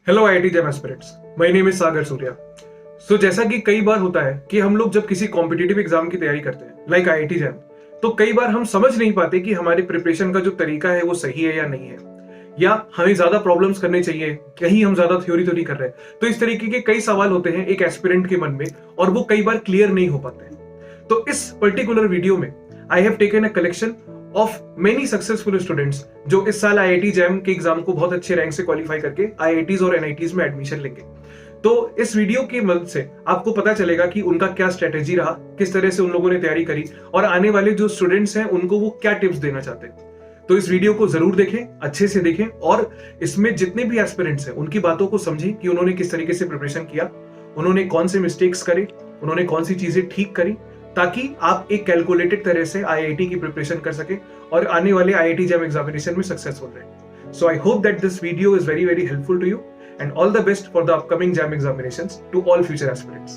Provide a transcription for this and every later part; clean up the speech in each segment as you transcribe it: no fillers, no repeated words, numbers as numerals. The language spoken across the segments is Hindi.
Hello IIT JAM aspirants, my name is Sagar Surya. So जैसा कि कई बार होता है कि हम लोग जब किसी कॉम्पिटिटिव एग्जाम की तैयारी करते हैं लाइक आईआईटी जैम, तो कई बार हम समझ नहीं पाते कि हमारे प्रिपरेशन का जो तरीका है वो सही है या नहीं है, या हमें ज्यादा प्रॉब्लम्स करने चाहिए, कहीं हम ज्यादा थ्योरी तो नहीं कर रहे। तो इस तरीके के कई सवाल होते हैं एक एस्पिरेंट के मन में, और वो कई बार क्लियर नहीं हो पाते हैं। तो इस पर्टिकुलर वीडियो में I have taken a collection of many successful students जो इस साल आईआईटी जैम के एग्जाम को बहुत अच्छे रैंक से क्वालिफाई करके आईआईटीज और एनआईटीज में एडमिशन लेंगे। तो इस वीडियो की मदद से आपको पता चलेगा कि उनका क्या स्ट्रेटेजी रहा, किस तरह से उन लोगों ने तैयारी करी, और आने वाले जो स्टूडेंट्स हैं उनको वो क्या टिप्स देना चाहते हैं। तो इस वीडियो को जरूर देखें, अच्छे से देखें, और इसमें जितने भी एस्पिरेंट्स हैं उनकी बातों को समझें कि उन्होंने किस तरीके से प्रिपरेशन किया, उन्होंने कौन से मिस्टेक्स करे, उन्होंने कौन सी चीजें ठीक करी, ताकि आप एक कैलकुलेटेड तरह से आईआईटी की प्रिपरेशन कर सके और आने वाले आईआईटी जैम एग्जामिनेशन में सक्सेसफुल रहे। So I hope that this video is very very helpful to you, and all the best for the upcoming JAM examinations to all future aspirants.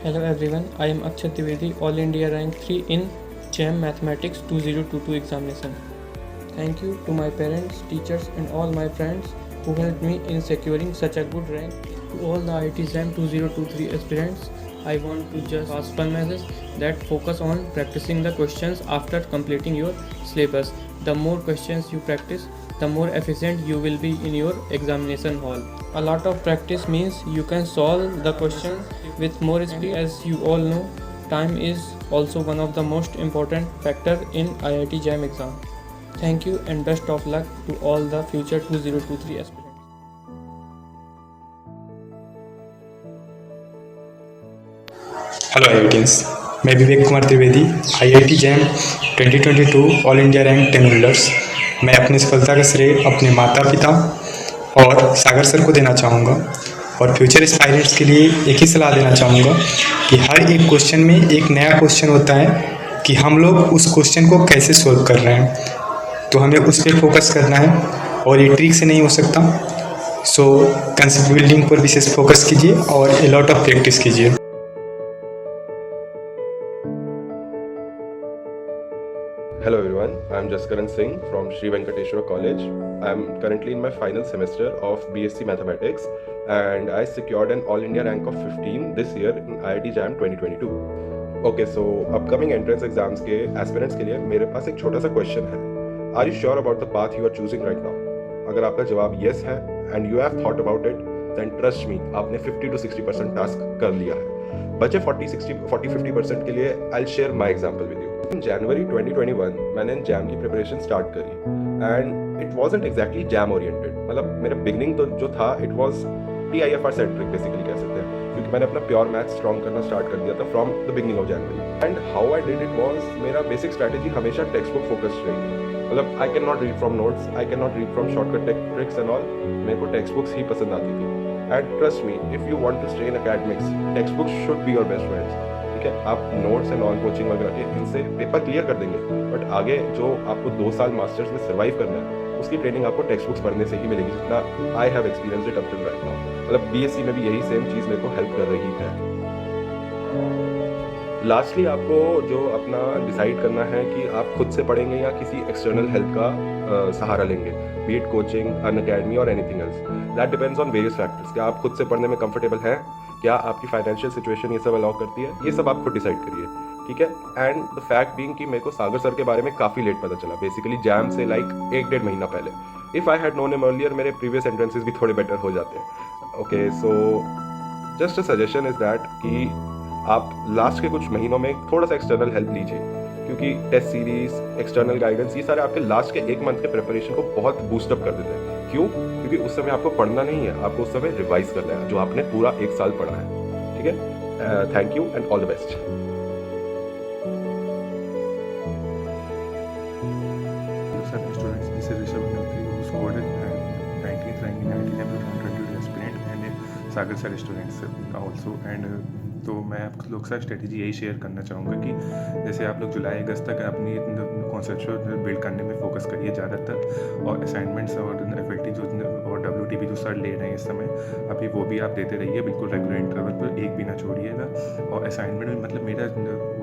Hello everyone, I am Akshat Trivedi, All India Rank 3 in JAM Mathematics 2022 examination. Thank you to my parents, teachers and all my friends who helped me in securing such a good rank. To all the IIT JAM 2023 aspirants, I want to just pass one message that focus on practicing the questions after completing your syllabus. The more questions you practice, the more efficient you will be in your examination hall. A lot of practice means you can solve the questions with more speed. As you all know, time is also one of the most important factor in IIT JAM exam. Thank you and best of luck to all the future 2023 aspirants. Hello IITians, मैं Vivek Kumar Trivedi, IIT JAM 2022 all India rank 10 holders. मैं अपनी सफलता का श्रेय अपने माता पिता और सागर सर को देना चाहूँगा, और फ्यूचर एस्पायरेंट्स के लिए एक ही सलाह देना चाहूँगा कि हर एक क्वेश्चन में एक नया क्वेश्चन होता है कि हम लोग उस क्वेश्चन को कैसे सोल्व कर रहे हैं, तो हमें उस पर फोकस करना है और ये ट्रिक से नहीं हो सकता। सो कंसेप्ट बिल्डिंग पर विशेष फोकस कीजिए और ए लॉट ऑफ प्रैक्टिस कीजिए। Hello everyone, I am Jaskaran Singh from Sri Venkateshwara College. I am currently in my final semester of BSc Mathematics and I secured an All India rank of 15 this year in IIT JAM 2022. Okay, so upcoming entrance exams के aspirants के लिए मेरे पास एक छोटा सा question है. Are you sure about the path you are choosing right now? अगर आपका जवाब yes है and you have thought about it, then trust me, आपने 50 to 60% task कर लिया है. बचे 40-50% के लिए I'll share my example with you. In January 2021 मैंने जैम की प्रिपरेशन स्टार्ट करी and it wasn't exactly jam oriented. मतलब मेरा बिगनिंग तो जो था it was TIFR centric basically कह सकते हैं, क्योंकि मैंने अपना प्योर मैथ्स स्ट्रॉन्ग करना स्टार्ट कर दिया था from the beginning of January. And how I did it was, मेरा बेसिक स्ट्रैटेजी हमेशा टेक्स्ट बुक फोकस्ड रही। मतलब I can not read from notes, I can not read from shortcut tricks and all. मेरे को टेक्स्ट बुक्स ही पसंद आती थी। And trust me, if you want to stay in academics, text books should be your best friends. आप नोट्स एंड ऑन कोचिंग वगैरह के इनसे पेपर क्लियर कर देंगे, बट आगे जो आपको 2 साल मास्टर्स में सर्वाइव करना है उसकी ट्रेनिंग आपको टेक्स्ट बुक्स पढ़ने से ही मिलेगी, जितना I have experienced it up till right now. मतलब BSc में भी यही सेम चीज़ मेरे को हेल्प कर रही है। लास्टली आपको जो अपना डिसाइड करना है कि आप खुद से पढ़ेंगे या किसी एक्सटर्नल हेल्प का सहारा लेंगे, be it coaching, an academy और anything else. That depends on various factors. क्या आप खुद से पढ़ने में कंफर्टेबल हैं, क्या आपकी फाइनेंशियल सिचुएशन ये सब अलाउ करती है, ये सब आप खुद डिसाइड करिए, ठीक है। एंड द फैक्ट बीइंग कि मेरे को सागर सर के बारे में काफ़ी लेट पता चला, बेसिकली जैम से लाइक 1-1.5 महीना पहले। If I had known him earlier, मेरे प्रीवियस एंट्रेंसेस भी थोड़े बेटर हो जाते हैं। Okay, so just a suggestion is that कि आप लास्ट के कुछ महीनों में थोड़ा सा एक्सटर्नल हेल्प लीजिए, क्योंकि टेस्ट सीरीज, एक्सटर्नल गाइडेंस, ये सारे आपके लास्ट के 1 मंथ के प्रिपरेशन को बहुत बूस्टअप कर देते हैं। क्यों? क्योंकि उस समय आपको पढ़ना नहीं है, आपको उस समय रिवाइज करना है जो आपने पूरा 1 साल पढ़ा है, ठीक है। Thank you and all the best. Students, this is Rishabh Notri, who scored 19th rank in IIT JAM 2022 aspirant, and Sagar sir students also. And तो मैं आप लोग साथ स्ट्रेटेजी यही शेयर करना चाहूँगा कि जैसे आप लोग जुलाई अगस्त तक अपनी कॉन्सेप्चुअल बिल्ड करने में फोकस करिए ज़्यादातर, और असाइनमेंट्स और FLT जो और WTP जो सर ले रहे हैं इस समय, अभी वो भी आप देते रहिए बिल्कुल रेगुलर इंटरवल पर, एक भी ना छोड़िएगा। और असाइनमेंट में मतलब मेरा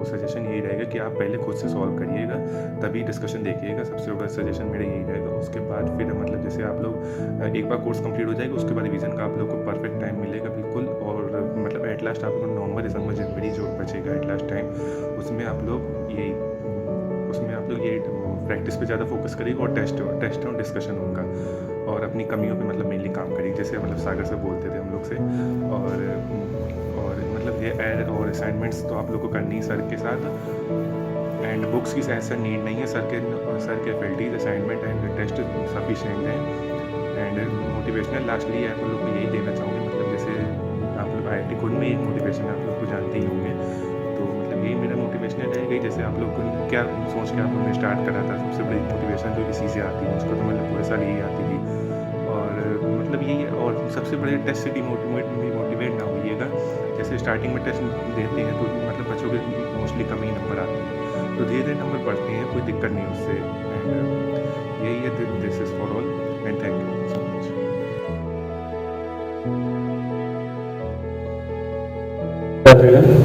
वो सजेशन यही रहेगा कि आप पहले खुद से सॉल्व करिएगा, तभी डिस्कशन देखिएगा। सबसे बड़ा सजेशन मेरा यही रहेगा। उसके बाद फिर मतलब जैसे आप लोग एक बार कोर्स कंप्लीट हो जाएगा, उसके बाद रिवीजन का आप लोग को परफेक्ट टाइम मिलेगा बिल्कुल। और मतलब एट लास्ट आप लोग नवंबर दिसंबर जनवरी जो बचेगा एट लास्ट टाइम, उसमें आप लोग ये प्रैक्टिस पे ज़्यादा फोकस करिए और टेस्ट और डिस्कशन होगा, और अपनी कमियों पे मतलब मेनली काम करिए, जैसे मतलब सागर सर बोलते थे हम लोग से। और मतलब ये ऐड और असाइनमेंट्स तो आप लोग को करनी है सर के साथ, एंड बुक्स की ऐसा नीड नहीं है। सर के faculties assignment and test sufficient हैं। एंड मोटिवेशनल लास्टली आप लोग को यही देना चाहूँगी, मतलब जैसे आप लोग IIT खुद में एक मोटिवेशन आप लोग को जानते ही होंगे, तो मतलब यही मेरा मोटिवेशनल रहेगा। जैसे आप लोग को क्या सोच के आप लोग ने स्टार्ट करा था, सबसे बड़ी मोटिवेशन जो किसी से आती है उसको तो मतलब पूरे साल यही आती थी। और मतलब यही है। और सबसे बड़े टेस्ट से डिमोटिवेट ना होइएगा। जैसे स्टार्टिंग में टेस्ट देते हैं तो मतलब बच्चों के मोस्टली कम ही नंबर आते हैं, तो धीरे धीरे नंबर बढ़ते हैं, कोई दिक्कत नहीं उससे। एंड यही है, this is for all and thank you so much.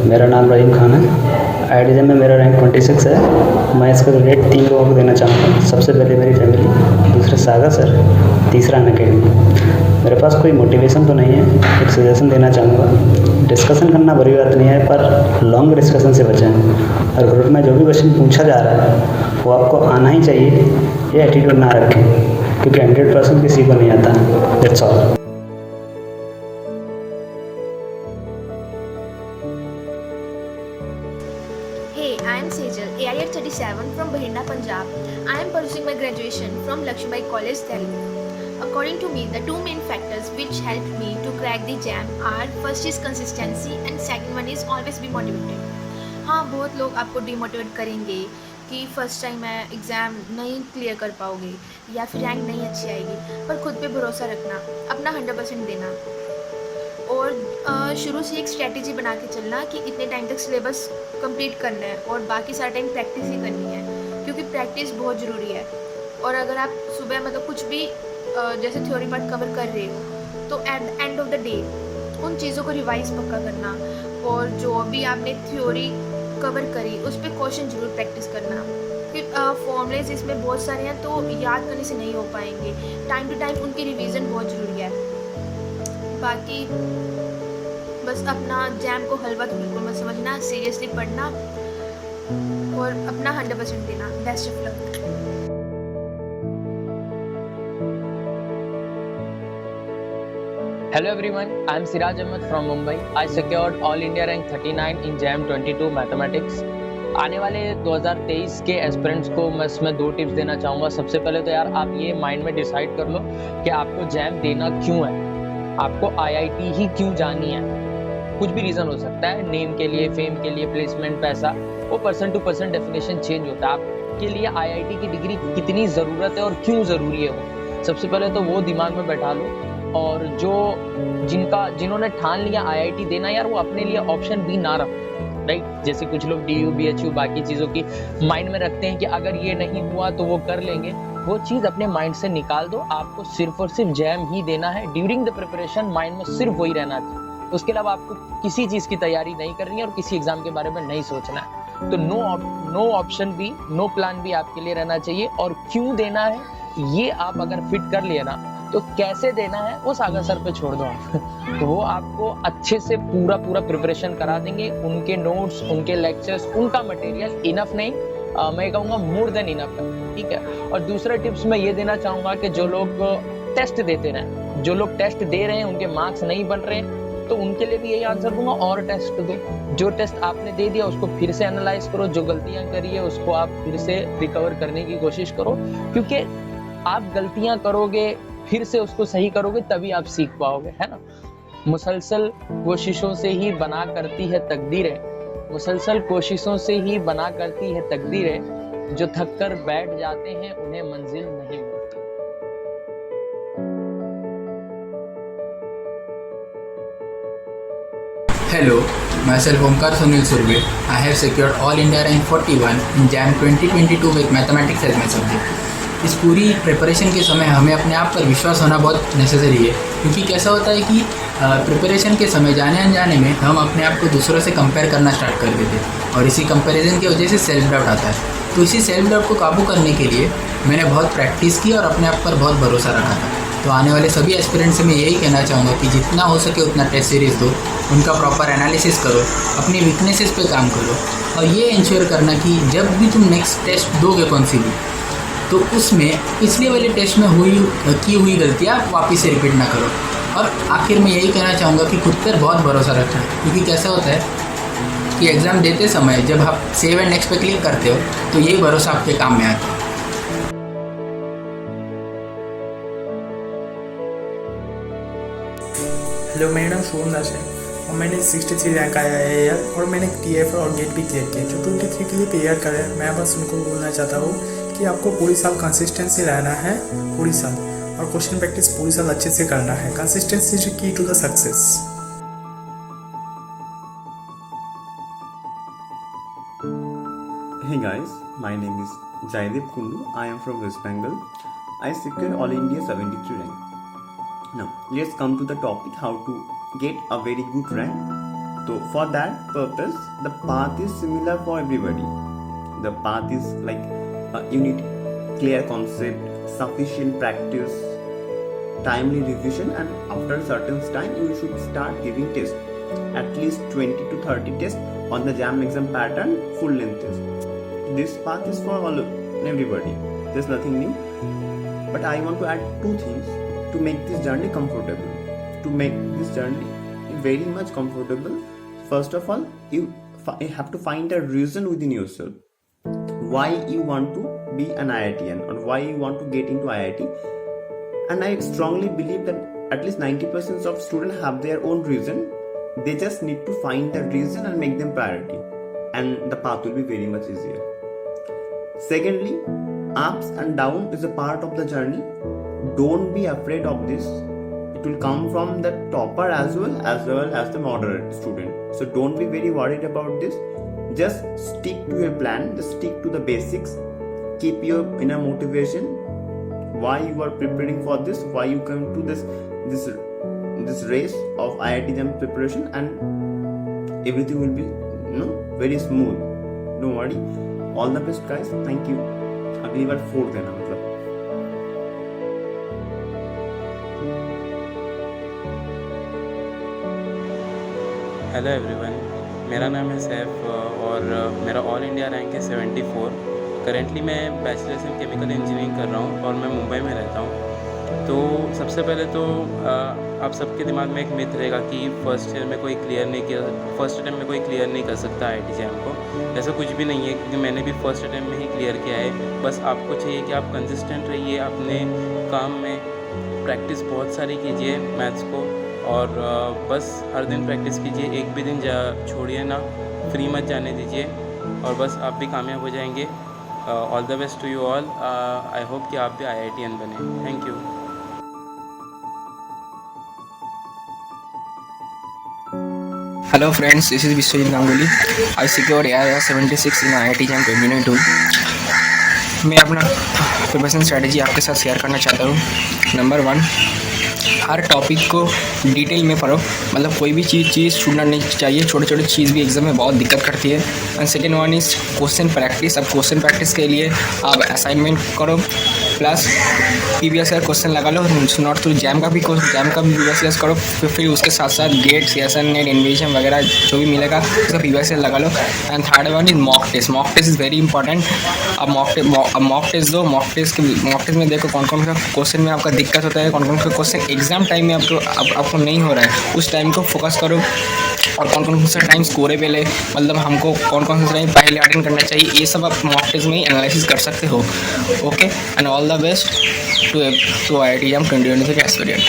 मेरा नाम रहीम खान है। IIT में मेरा रैंक 26 है। मैं इसका रेट 3 लोगों को देना चाहूँगा। सबसे पहले मेरी फैमिली, दूसरा सागर सर, तीसरा अनअकैडमी। मेरे पास कोई मोटिवेशन तो नहीं है, एक सजेशन देना चाहूँगा। डिस्कशन करना बुरी बात नहीं है, पर लॉन्ग डिस्कशन से बचें। और ग्रुप में जो भी क्वेश्चन पूछा जा रहा है वो आपको आना ही चाहिए, ये एटीट्यूड ना रखें, क्योंकि 100% किसी को नहीं आता। That's all. Hey, I am Sejal, AIR 37 from Bahinda, Punjab. I am pursuing my graduation from Lakshmi College, Delhi. According to me, the two main factors which helped me to crack the jam are first is consistency and second one is always be motivated. हाँ, बहुत लोग आपको डिमोटिवेट करेंगे कि फर्स्ट टाइम मैं एग्ज़ाम नहीं क्लियर कर पाओगे या फिर रैंक नहीं अच्छी आएगी, पर खुद पे भरोसा रखना, अपना 100% देना और शुरू से एक स्ट्रेटजी बना के चलना कि इतने टाइम तक सिलेबस कंप्लीट करना है और बाकी सारा टाइम प्रैक्टिस ही करनी है, क्योंकि प्रैक्टिस बहुत ज़रूरी है। और अगर आप सुबह मतलब कुछ भी जैसे थ्योरी पार्ट कवर कर रहे हो तो at the end of the day उन चीज़ों को रिवाइज पक्का करना, और जो भी आपने थ्योरी कवर करी उस पर क्वेश्चन जरूर प्रैक्टिस करना। फिर फॉर्मूलेज इसमें बहुत सारे हैं तो याद करने से नहीं हो पाएंगे, टाइम टू टाइम उनकी रिवीजन बहुत ज़रूरी है। बाकी बस अपना जैम को हलवा तो बिल्कुल मत समझना, सीरियसली पढ़ना और अपना 100% देना। Best of luck. Hello everyone, I am Siraj Ahmed from Mumbai. I secured All India rank 39 in JAM 22 Mathematics. आने वाले 2023 के एस्पिरेंट्स को मैं इसमें 2 टिप्स देना चाहूँगा। सबसे पहले तो यार आप ये माइंड में डिसाइड कर लो कि आपको जैम देना क्यों है, आपको IIT ही क्यों जानी है। कुछ भी रीज़न हो सकता है, नेम के लिए, फेम के लिए, प्लेसमेंट, पैसा, वो person to person definition change होता है। आपके लिए IIT की डिग्री कितनी ज़रूरत है और क्यों ज़रूरी है वो, सबसे पहले तो वो दिमाग में बैठा लो। और जिन्होंने ठान लिया IIT देना, यार वो अपने लिए ऑप्शन भी ना रखो, राइट। जैसे कुछ लोग DU BHU बाकी चीज़ों की माइंड में रखते हैं कि अगर ये नहीं हुआ तो वो कर लेंगे, वो चीज़ अपने माइंड से निकाल दो। आपको सिर्फ और सिर्फ जैम ही देना है। ड्यूरिंग द प्रिपरेशन माइंड में सिर्फ वही रहना चाहिए, उसके अलावा आपको किसी चीज़ की तैयारी नहीं करनी है और किसी एग्जाम के बारे में नहीं सोचना है। तो नो ऑप्शन भी, नो प्लान भी आपके लिए रहना चाहिए। और क्यों देना है ये आप अगर फिट कर लिए ना, तो कैसे देना है वो सागर सर पे छोड़ दो आप तो वो आपको अच्छे से पूरा प्रिपरेशन करा देंगे। उनके नोट्स, उनके लेक्चर्स, उनका मटेरियल इनफ नहीं, मैं कहूँगा मोर देन इनफ है, ठीक है। और दूसरा टिप्स मैं ये देना चाहूँगा कि जो लोग टेस्ट देते रहे, जो लोग टेस्ट दे रहे हैं उनके मार्क्स नहीं बन रहे हैं, तो उनके लिए भी यही आंसर दूंगा, और टेस्ट दो। जो टेस्ट आपने दे दिया उसको फिर से एनालाइज करो, जो गलतियां करी है उसको आप फिर से रिकवर करने की कोशिश करो, क्योंकि आप गलतियां करोगे फिर से उसको सही करोगे तभी आप सीख पाओगे, है ना। मुसलसल कोशिशों से ही बना करती है तकदीरें, मुसलसल कोशिशों से ही बना करती है तकदीरें, जो थक कर बैठ जाते हैं उन्हें मंजिल नहीं मिलती। Hello, myself Omkar Sunil Surve. I have secured All India rank 41 in JAM 2022 with Mathematics as my subject. इस पूरी प्रिपरेशन के समय हमें अपने आप पर विश्वास होना बहुत नेसेसरी है, क्योंकि कैसा होता है कि प्रिपरेशन के समय जाने अनजाने में हम अपने आप को दूसरों से कंपेयर करना स्टार्ट कर देते हैं। और इसी कंपैरिजन की वजह से सेल्फ डाउट आता है। तो इसी सेल्फ डाउट को काबू करने के लिए मैंने बहुत प्रैक्टिस की और अपने आप पर बहुत भरोसा रखा था। तो आने वाले सभी एस्पिरेंट्स से मैं यही कहना चाहूँगा कि जितना हो सके उतना टेस्ट सीरीज़ दो, उनका प्रॉपर एनालिसिस करो, अपनी वीकनेसेस पे काम करो और ये इंश्योर करना कि जब भी तुम नेक्स्ट टेस्ट दोगे कौन सी भी, तो उसमें पिछले वाले टेस्ट में की हुई गलतियाँ वापस से रिपीट ना करो। और आखिर में यही कहना चाहूँगा कि खुद पर बहुत भरोसा रखना, क्योंकि कैसा होता है कि एग्ज़ाम देते समय जब आप सेव एंड नेक्स्ट पे क्लिक करते हो तो यही भरोसा आपके काम में आता है। हेलो, मेरा नाम सोम दास है और मैंने 63 रैंक आया है यार, और मैंने TF और गेट भी क्लियर किया। जो 23 के लिए तैयार कर रहे हैं, मैं बस उनको बोलना चाहता हूँ कि आपको पूरी साल कंसिस्टेंसी रहना है, पूरी साल, और क्वेश्चन प्रैक्टिस पूरी साल अच्छे से करना है। Consistency is key to the success. Hey guys, my name is Jaideep Kundu. I am from West Bengal. I secured All India 73 rank. Now, let's come to the topic how to get a very good rank. So, for that purpose, the path is similar for everybody. The path is like you need clear concept, sufficient practice, timely revision, and after a certain time, you should start giving tests. At least 20 to 30 tests on the JAM exam pattern, full length test. This path is for all everybody. There's nothing new. But I want to add two things to make this journey comfortable. To make this journey very much comfortable, first of all, you have to find a reason within yourself why you want to be an IITian or why you want to get into IIT. And I strongly believe that at least 90% of students have their own reason. They just need to find the reason and make them priority, and the path will be very much easier. Secondly, ups and downs is a part of the journey. Don't be afraid of this. It will come from the topper as well as the moderate student. So don't be very worried about this. Just stick to your plan. Just stick to the basics. Keep your inner motivation. Why you are preparing for this? Why you come to this race of IIT JAM preparation, and everything will be very smooth. Don't worry. All the best guys. Thank you. अगली बार 4 देना मतलब। हेलो एवरीवन, मेरा नाम है सैफ और मेरा ऑल इंडिया रैंक है 74। करेंटली मैं बैचलर्स इन केमिकल इंजीनियरिंग कर रहा हूँ और मैं मुंबई में रहता हूँ। तो सबसे पहले तो आप सबके दिमाग में एक मिथ रहेगा कि फर्स्ट ईयर में कोई क्लियर नहीं किया, फर्स्ट अटैम्प्ट में कोई क्लियर नहीं कर सकता IIT JAM को। ऐसा कुछ भी नहीं है, क्योंकि मैंने भी फर्स्ट अटैम्प्ट में ही क्लियर किया है। बस आपको चाहिए कि आप कंसिस्टेंट रहिए अपने काम में, प्रैक्टिस बहुत सारी कीजिए मैथ्स को, और बस हर दिन प्रैक्टिस कीजिए, एक भी दिन छोड़िए ना, फ्री मत जाने दीजिए, और बस आप भी कामयाब हो जाएंगे। All the best to you all. I hope कि आप भी IITian बने। Thank you. Hello friends, this is Vishwajit Ganguly. I secured AIR 76 in IIT JAM 2022. मैं अपना प्रिपरेशन स्ट्रेटजी आपके साथ शेयर करना चाहता हूँ। नंबर 1, हर टॉपिक को डिटेल में पढ़ो, मतलब कोई भी चीज़ छूटना नहीं चाहिए। छोटे छोटे चीज़ भी एग्जाम में बहुत दिक्कत करती है। And second one is question practice. अब क्वेश्चन प्रैक्टिस के लिए आप असाइनमेंट करो, प्लस प्रीवियस ईयर क्वेश्चन लगा लो। नॉट तो JAM का भी प्रीवियस ईयर करो, फिर उसके साथ साथ गेट, CSN, नेट, इन्वेशन वगैरह जो भी मिलेगा उसका प्रीवियस ईयर लगा लो। And third one is mock test. Mock test is very important. अब मॉक टेस्ट दो। मॉक टेस्ट में देखो कौन कौन सा क्वेश्चन में आपका दिक्कत होता है, कौन कौन सा क्वेश्चन एग्जाम टाइम में आपको नहीं हो रहा है, उस टाइम को फोकस करो। और कौन सा टाइम स्कोरेबल है, मतलब हमको कौन सा टाइम पहले अटेंड करना चाहिए, ये सब आप मॉक टेस्ट में ही एनालिसिस कर सकते हो। Okay, and all the best to IIT JAM 2023 aspirant.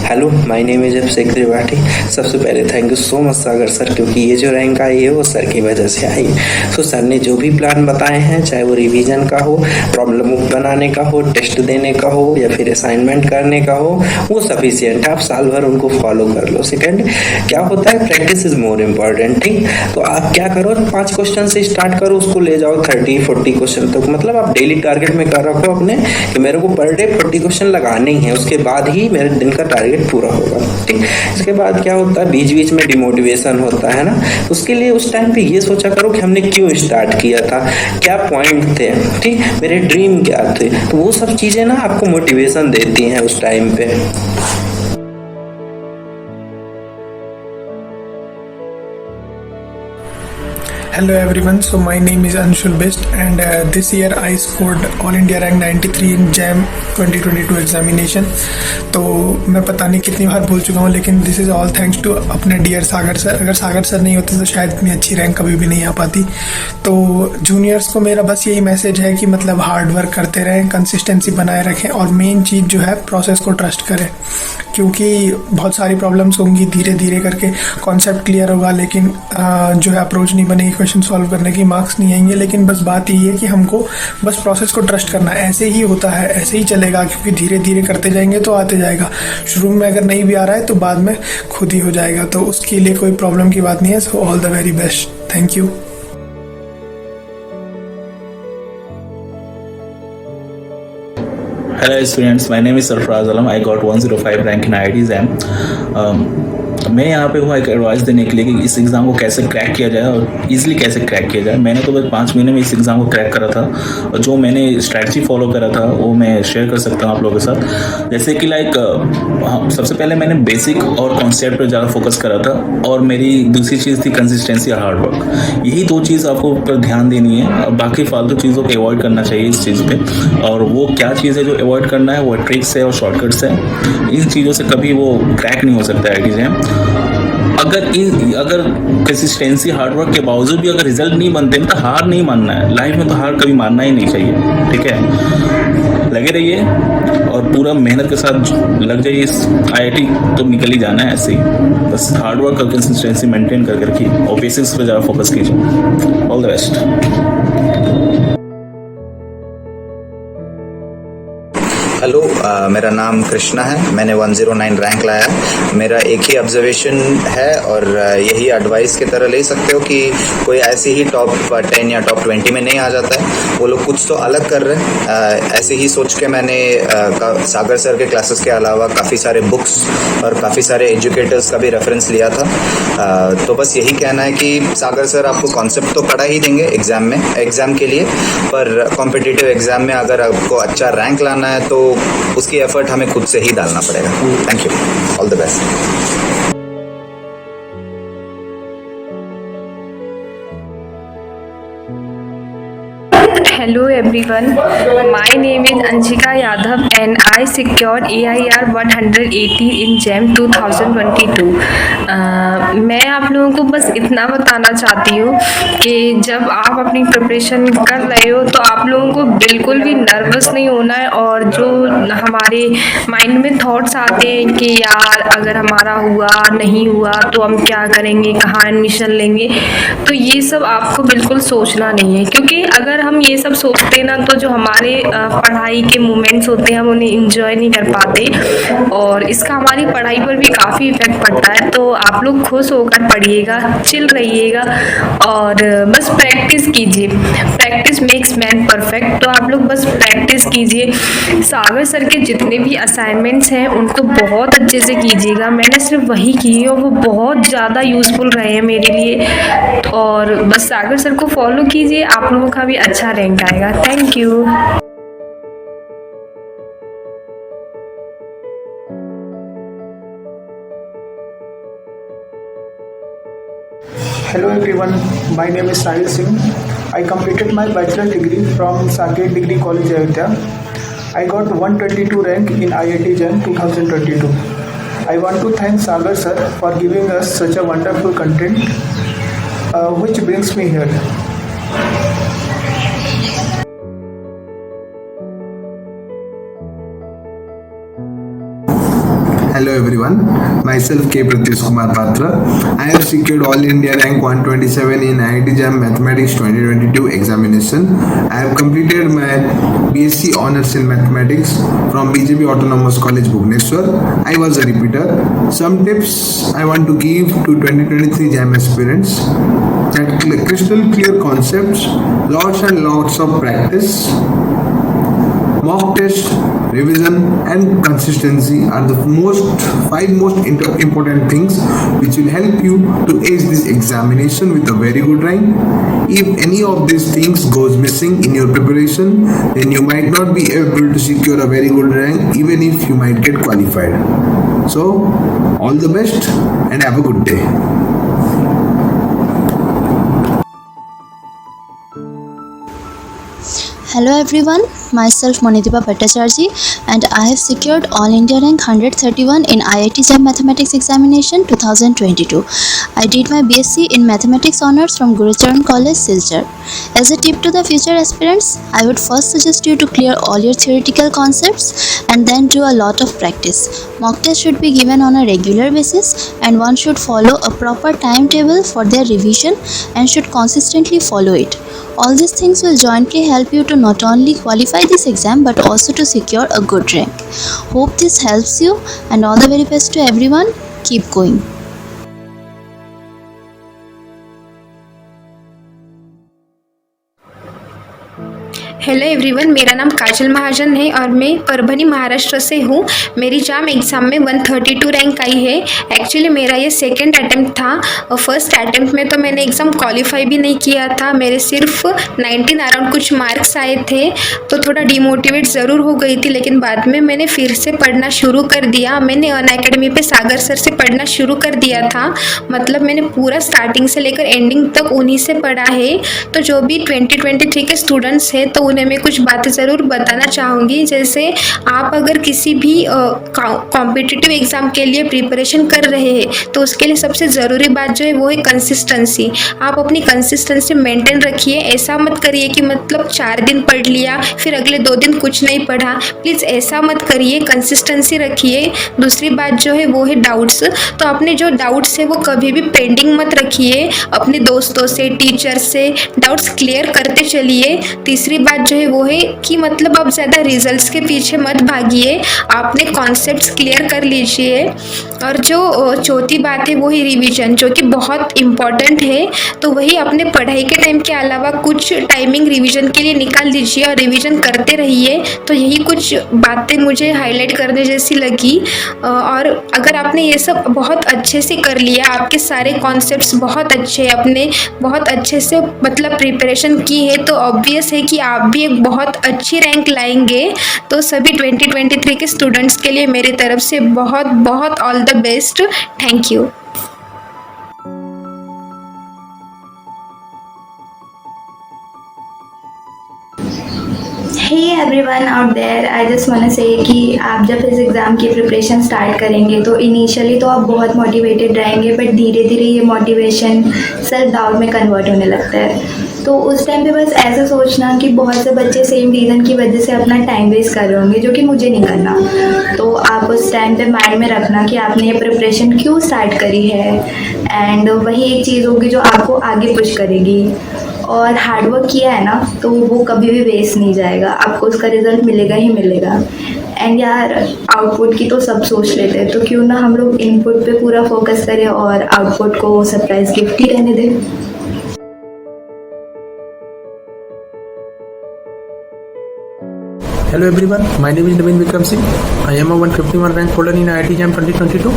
Hello, my name is Abhishek Tripathi. सबसे पहले thank you so much Sagar sir, क्योंकि ये जो रैंक आई है वो सर की वजह से आई। तो सर ने जो भी प्लान बताए हैं, चाहे वो रिवीजन का हो, प्रॉब्लम बनाने का हो, टेस्ट देने का हो, या फिर असाइनमेंट करने का हो, वो सफिशिएंट है। आप साल भर उनको फॉलो कर लो। सेकंड, क्या होता है, प्रैक्टिस इज मोर इम्पॉर्टेंट। ठीक, तो आप क्या करो, 5 क्वेश्चन से स्टार्ट करो, उसको ले जाओ 30-40 क्वेश्चन तक। मतलब आप डेली टारगेट में कर रखो अपने कि मेरे को पर डे 40 क्वेश्चन लगाने ही है। उसके बाद ही मेरे दिन का टारगेट टारगेट पूरा होगा। ठीक, इसके बाद क्या होता है, बीच बीच में डिमोटिवेशन होता है ना, उसके लिए उस टाइम पे ये सोचा करो कि हमने क्यों स्टार्ट किया था, क्या पॉइंट थे, ठीक, मेरे ड्रीम क्या थे, तो वो सब चीज़ें ना आपको मोटिवेशन देती हैं उस टाइम पे। Hello everyone, so my name is Anshul Best and this year I scored All India rank 93 in JAM 2022 examination। तो मैं पता नहीं कितनी बार बोल चुका हूँ, लेकिन this is all thanks to अपने डियर सागर सर। अगर सागर सर नहीं होते तो शायद इतनी अच्छी रैंक कभी भी नहीं आ पाती। तो जूनियर्स को मेरा बस यही मैसेज है कि मतलब हार्ड वर्क करते रहें, कंसिस्टेंसी बनाए रखें और मेन चीज़ जो है प्रोसेस को ट्रस्ट करें, क्योंकि बहुत सारी प्रॉब्लम्स होंगी, धीरे धीरे करके कॉन्सेप्ट क्लियर होगा, लेकिन जो है अप्रोच नहीं बनेगी, क्वेश्चन सॉल्व करने की मार्क्स नहीं आएंगे। लेकिन बस बात यही है कि हमको बस प्रोसेस को ट्रस्ट करना है, ऐसे ही होता है, ऐसे ही चलेगा, क्योंकि धीरे धीरे करते जाएंगे तो आते जाएगा। शुरू में अगर नहीं भी आ रहा है तो बाद में खुद ही हो जाएगा, तो उसके लिए कोई प्रॉब्लम की बात नहीं है। So all the very best, thank you. Hello students, my name is Sarfraz Alam. I got 105 rank in IIT JAM. मैं यहाँ पे हूँ एक एडवाइस देने के लिए कि इस एग्ज़ाम को कैसे क्रैक किया जाए और इजीली कैसे क्रैक किया जाए। मैंने तो बस 5 महीने में इस एग्ज़ाम को क्रैक करा था और जो मैंने स्ट्रैटेजी फॉलो करा था वो मैं शेयर कर सकता हूँ आप लोगों के साथ। जैसे कि सबसे पहले मैंने बेसिक और कॉन्सेप्ट पर ज़्यादा फोकस करा था और मेरी दूसरी चीज़ थी कंसिस्टेंसी और हार्ड वर्क। यही 2 चीज़ आपको ऊपर ध्यान देनी है और बाकी फालतू चीज़ों को अवॉइड करना चाहिए इस चीज़ पे। और वो क्या चीज़ है जो अवॉइड करना है, वो ट्रिक्स है और शॉर्टकट्स है। इन चीज़ों से कभी वो क्रैक नहीं हो सकता है IIT JAM। अगर कंसिस्टेंसी हार्डवर्क के बावजूद भी अगर रिजल्ट नहीं बनते तो हार नहीं मानना है। लाइफ में तो हार कभी मानना ही नहीं चाहिए, ठीक है। लगे रहिए और पूरा मेहनत के साथ लग जाइए इस IIT, तो निकल ही जाना है ऐसे ही। बस हार्डवर्क और कंसिस्टेंसी मेंटेन कर रखिए और बेसिक्स पे ज़्यादा फोकस कीजिए। All the best. हेलो, मेरा नाम कृष्णा है। मैंने 109 रैंक लाया है। मेरा एक ही ऑब्जर्वेशन है और यही एडवाइस की तरह ले सकते हो कि कोई ऐसे ही टॉप 10 या टॉप 20 में नहीं आ जाता है। वो लोग कुछ तो अलग कर रहे हैं। ऐसे ही सोच के मैंने सागर सर के क्लासेस के अलावा काफ़ी सारे बुक्स और काफ़ी सारे एजुकेटर्स का भी रेफरेंस लिया था। तो बस यही कहना है कि सागर सर आपको कॉन्सेप्ट तो पढ़ा ही देंगे एग्ज़ाम के लिए, पर कॉम्पिटिटिव एग्ज़ाम में अगर आपको अच्छा रैंक लाना है तो उसकी एफर्ट हमें खुद से ही डालना पड़ेगा। Thank you, all the best. Hello everyone, my name is Anshika Yadav and I secured AIR 180 in JAM 2022। मैं आप लोगों को बस इतना बताना चाहती हूँ कि जब आप अपनी प्रिपरेशन कर रहे हो तो आप लोगों को बिल्कुल भी नर्वस नहीं होना है। और जो हमारे माइंड में थॉट्स आते हैं कि यार अगर हमारा हुआ नहीं हुआ तो हम क्या करेंगे, कहाँ एडमिशन लेंगे, तो ये सब आपको बिल्कुल सोचना नहीं है। क्योंकि अगर हम ये सब सोचते ना तो जो हमारे पढ़ाई के मोमेंट्स होते हैं हम उन्हें इंजॉय नहीं कर पाते और इसका हमारी पढ़ाई पर भी काफ़ी इफेक्ट पड़ता है। तो आप लोग खुश होकर पढ़िएगा, चिल रहिएगा और बस प्रैक्टिस कीजिए। Practice makes man perfect. तो आप लोग बस प्रैक्टिस कीजिए। सागर सर के जितने भी असाइनमेंट्स हैं उनको बहुत अच्छे से कीजिएगा। मैंने सिर्फ वही की है और वो बहुत ज़्यादा यूज़फुल रहे हैं मेरे लिए। और बस सागर सर को फॉलो कीजिए, आप लोगों का भी अच्छा रैंक आएगा। Thank you. Hello everyone, my name is Sahil Singh. I completed my bachelor degree from Saket Degree College, Ayodhya. I got 122 rank in IIT JAM 2022. I want to thank Sagar sir for giving us such a wonderful content, which brings me here. Hello everyone, myself K. Pratyush Kumar Patra. I have secured All India rank 127 in IIT JAM Mathematics 2022 examination. I have completed my BSc Honours in Mathematics from BJP Autonomous College, Bhubaneswar. I was a repeater. Some tips I want to give to 2023 JAM aspirants: that crystal clear concepts, lots and lots of practice, mock test revision, and consistency are the five most important things which will help you to ace this examination with a very good rank. If any of these things goes missing in your preparation, then you might not be able to secure a very good rank even if you might get qualified. So, all the best and have a good day. Hello everyone, myself Monideepa Bhattacharjee and I have secured All India rank 131 in IIT JAM Mathematics Examination 2022. I did my BSc in Mathematics Honours from Gurucharan College, Silchar. As a tip to the future aspirants, I would first suggest you to clear all your theoretical concepts and then do a lot of practice. Mock tests should be given on a regular basis and one should follow a proper timetable for their revision and should consistently follow it. All these things will jointly help you to not only qualify this exam but also to secure a good rank. Hope this helps you and all the very best to everyone. Keep going. Hello everyone, मेरा नाम काजल महाजन है और मैं परभणी महाराष्ट्र से हूँ। मेरी जाम एग्ज़ाम में 132 रैंक आई है। एक्चुअली मेरा ये सेकंड अटेम्प्ट था और फर्स्ट अटेम्प्ट में तो मैंने एग्ज़ाम क्वालिफाई भी नहीं किया था। मेरे सिर्फ 19 अराउंड कुछ मार्क्स आए थे, तो थोड़ा डिमोटिवेट ज़रूर हो गई थी, लेकिन बाद में मैंने फिर से पढ़ना शुरू कर दिया। मैंने अनअकैडमी पे सागर सर से पढ़ना शुरू कर दिया था, मतलब मैंने पूरा स्टार्टिंग से लेकर एंडिंग तक उन्हीं से पढ़ा है। तो जो भी 2023 के स्टूडेंट्स हैं तो उन्हें मैं कुछ बातें ज़रूर बताना चाहूँगी। जैसे आप अगर किसी भी कॉम्पिटिटिव एग्ज़ाम के लिए प्रिपरेशन कर रहे हैं तो उसके लिए सबसे ज़रूरी बात जो है वो है कंसिस्टेंसी। आप अपनी कंसिस्टेंसी मेंटेन रखिए। ऐसा मत करिए कि मतलब 4 दिन पढ़ लिया फिर अगले 2 दिन कुछ नहीं पढ़ा। प्लीज़ ऐसा मत करिए, कंसिस्टेंसी रखिए। दूसरी बात जो है वो है डाउट्स। तो अपने जो डाउट्स है वो कभी भी पेंडिंग मत रखिए, अपने दोस्तों से, टीचर से डाउट्स क्लियर करते चलिए। तीसरी बात जो है वो है कि मतलब आप ज़्यादा रिजल्ट्स के पीछे मत भागिए, आपने कॉन्सेप्ट्स क्लियर कर लीजिए। और जो चौथी बात है वो है रिवीजन, जो कि बहुत इम्पॉर्टेंट है। तो वही अपने पढ़ाई के टाइम के अलावा कुछ टाइमिंग रिवीजन के लिए निकाल दीजिए और रिवीजन करते रहिए। तो यही कुछ बातें मुझे हाईलाइट करने जैसी लगी। और अगर आपने ये सब बहुत अच्छे से कर लिया, आपके सारे कॉन्सेप्ट्स बहुत अच्छे, आपने बहुत अच्छे से मतलब प्रिपरेशन की है, तो ऑब्वियस है कि आप भी एक बहुत अच्छी रैंक लाएंगे। तो सभी 2023 के स्टूडेंट्स के लिए मेरी तरफ से बहुत बहुत all the best. Thank you. Hey everyone out there, I just want to say कि आप जब इस एग्ज़ाम की प्रिपरेशन स्टार्ट करेंगे तो इनिशियली तो आप बहुत मोटिवेटेड रहेंगे, बट धीरे धीरे ये मोटिवेशन सेल्फ डाउट में कन्वर्ट होने लगता है। तो उस टाइम पे बस ऐसा सोचना कि बहुत से बच्चे सेम रीज़न की वजह से अपना टाइम वेस्ट कर रहे होंगे, जो कि मुझे नहीं करना। तो आप उस टाइम पे माइंड में रखना कि आपने ये प्रिपरेशन क्यों स्टार्ट करी है, एंड वही एक चीज़ होगी जो आपको आगे पुश करेगी। और हार्डवर्क किया है ना तो वो कभी भी वेस्ट नहीं जाएगा, आपको उसका रिज़ल्ट मिलेगा ही मिलेगा। एंड यार, आउटपुट की तो सब सोच लेते हैं, तो क्यों ना हम लोग इनपुट पे पूरा फोकस करें और आउटपुट को सरप्राइज गिफ्ट ही रहने दें। Hello everyone, my name is Naveen Vikram Singh. I am a 151 rank holder in IIT JAM 2022.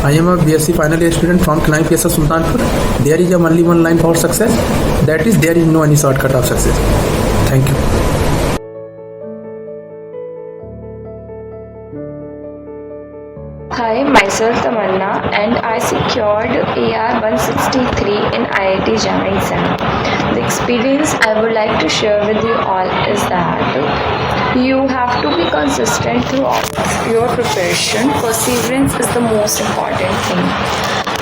I am a BSc final year student from Klein PSS Sultanpur. There is only one line for success. That is, there is no any shortcut of success. Thank you. Hi, myself Tamanna and I secured AR 163 in IIT JAM exam. The experience I would like to share with you all is that you have to be consistent throughout your preparation. Perseverance is the most important thing.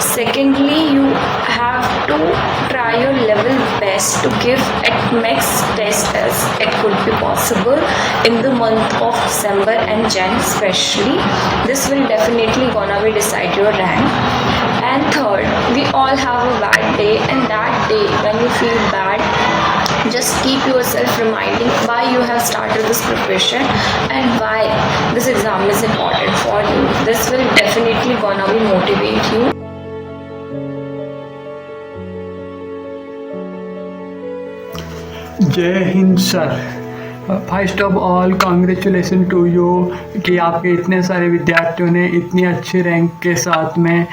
Secondly, you have to try your level best to give at max test as it could be possible in the month of December and Jan especially. This will definitely gonna be decide your rank. And third, we all have a bad day, and that day when you feel bad, just keep yourself reminding why you have started this preparation and why this exam is important for you. This will definitely gonna be motivate you. जय हिंद sir, first of all congratulation to you कि आपके इतने सारे विद्यार्थियों ने इतनी अच्छी रैंक के साथ में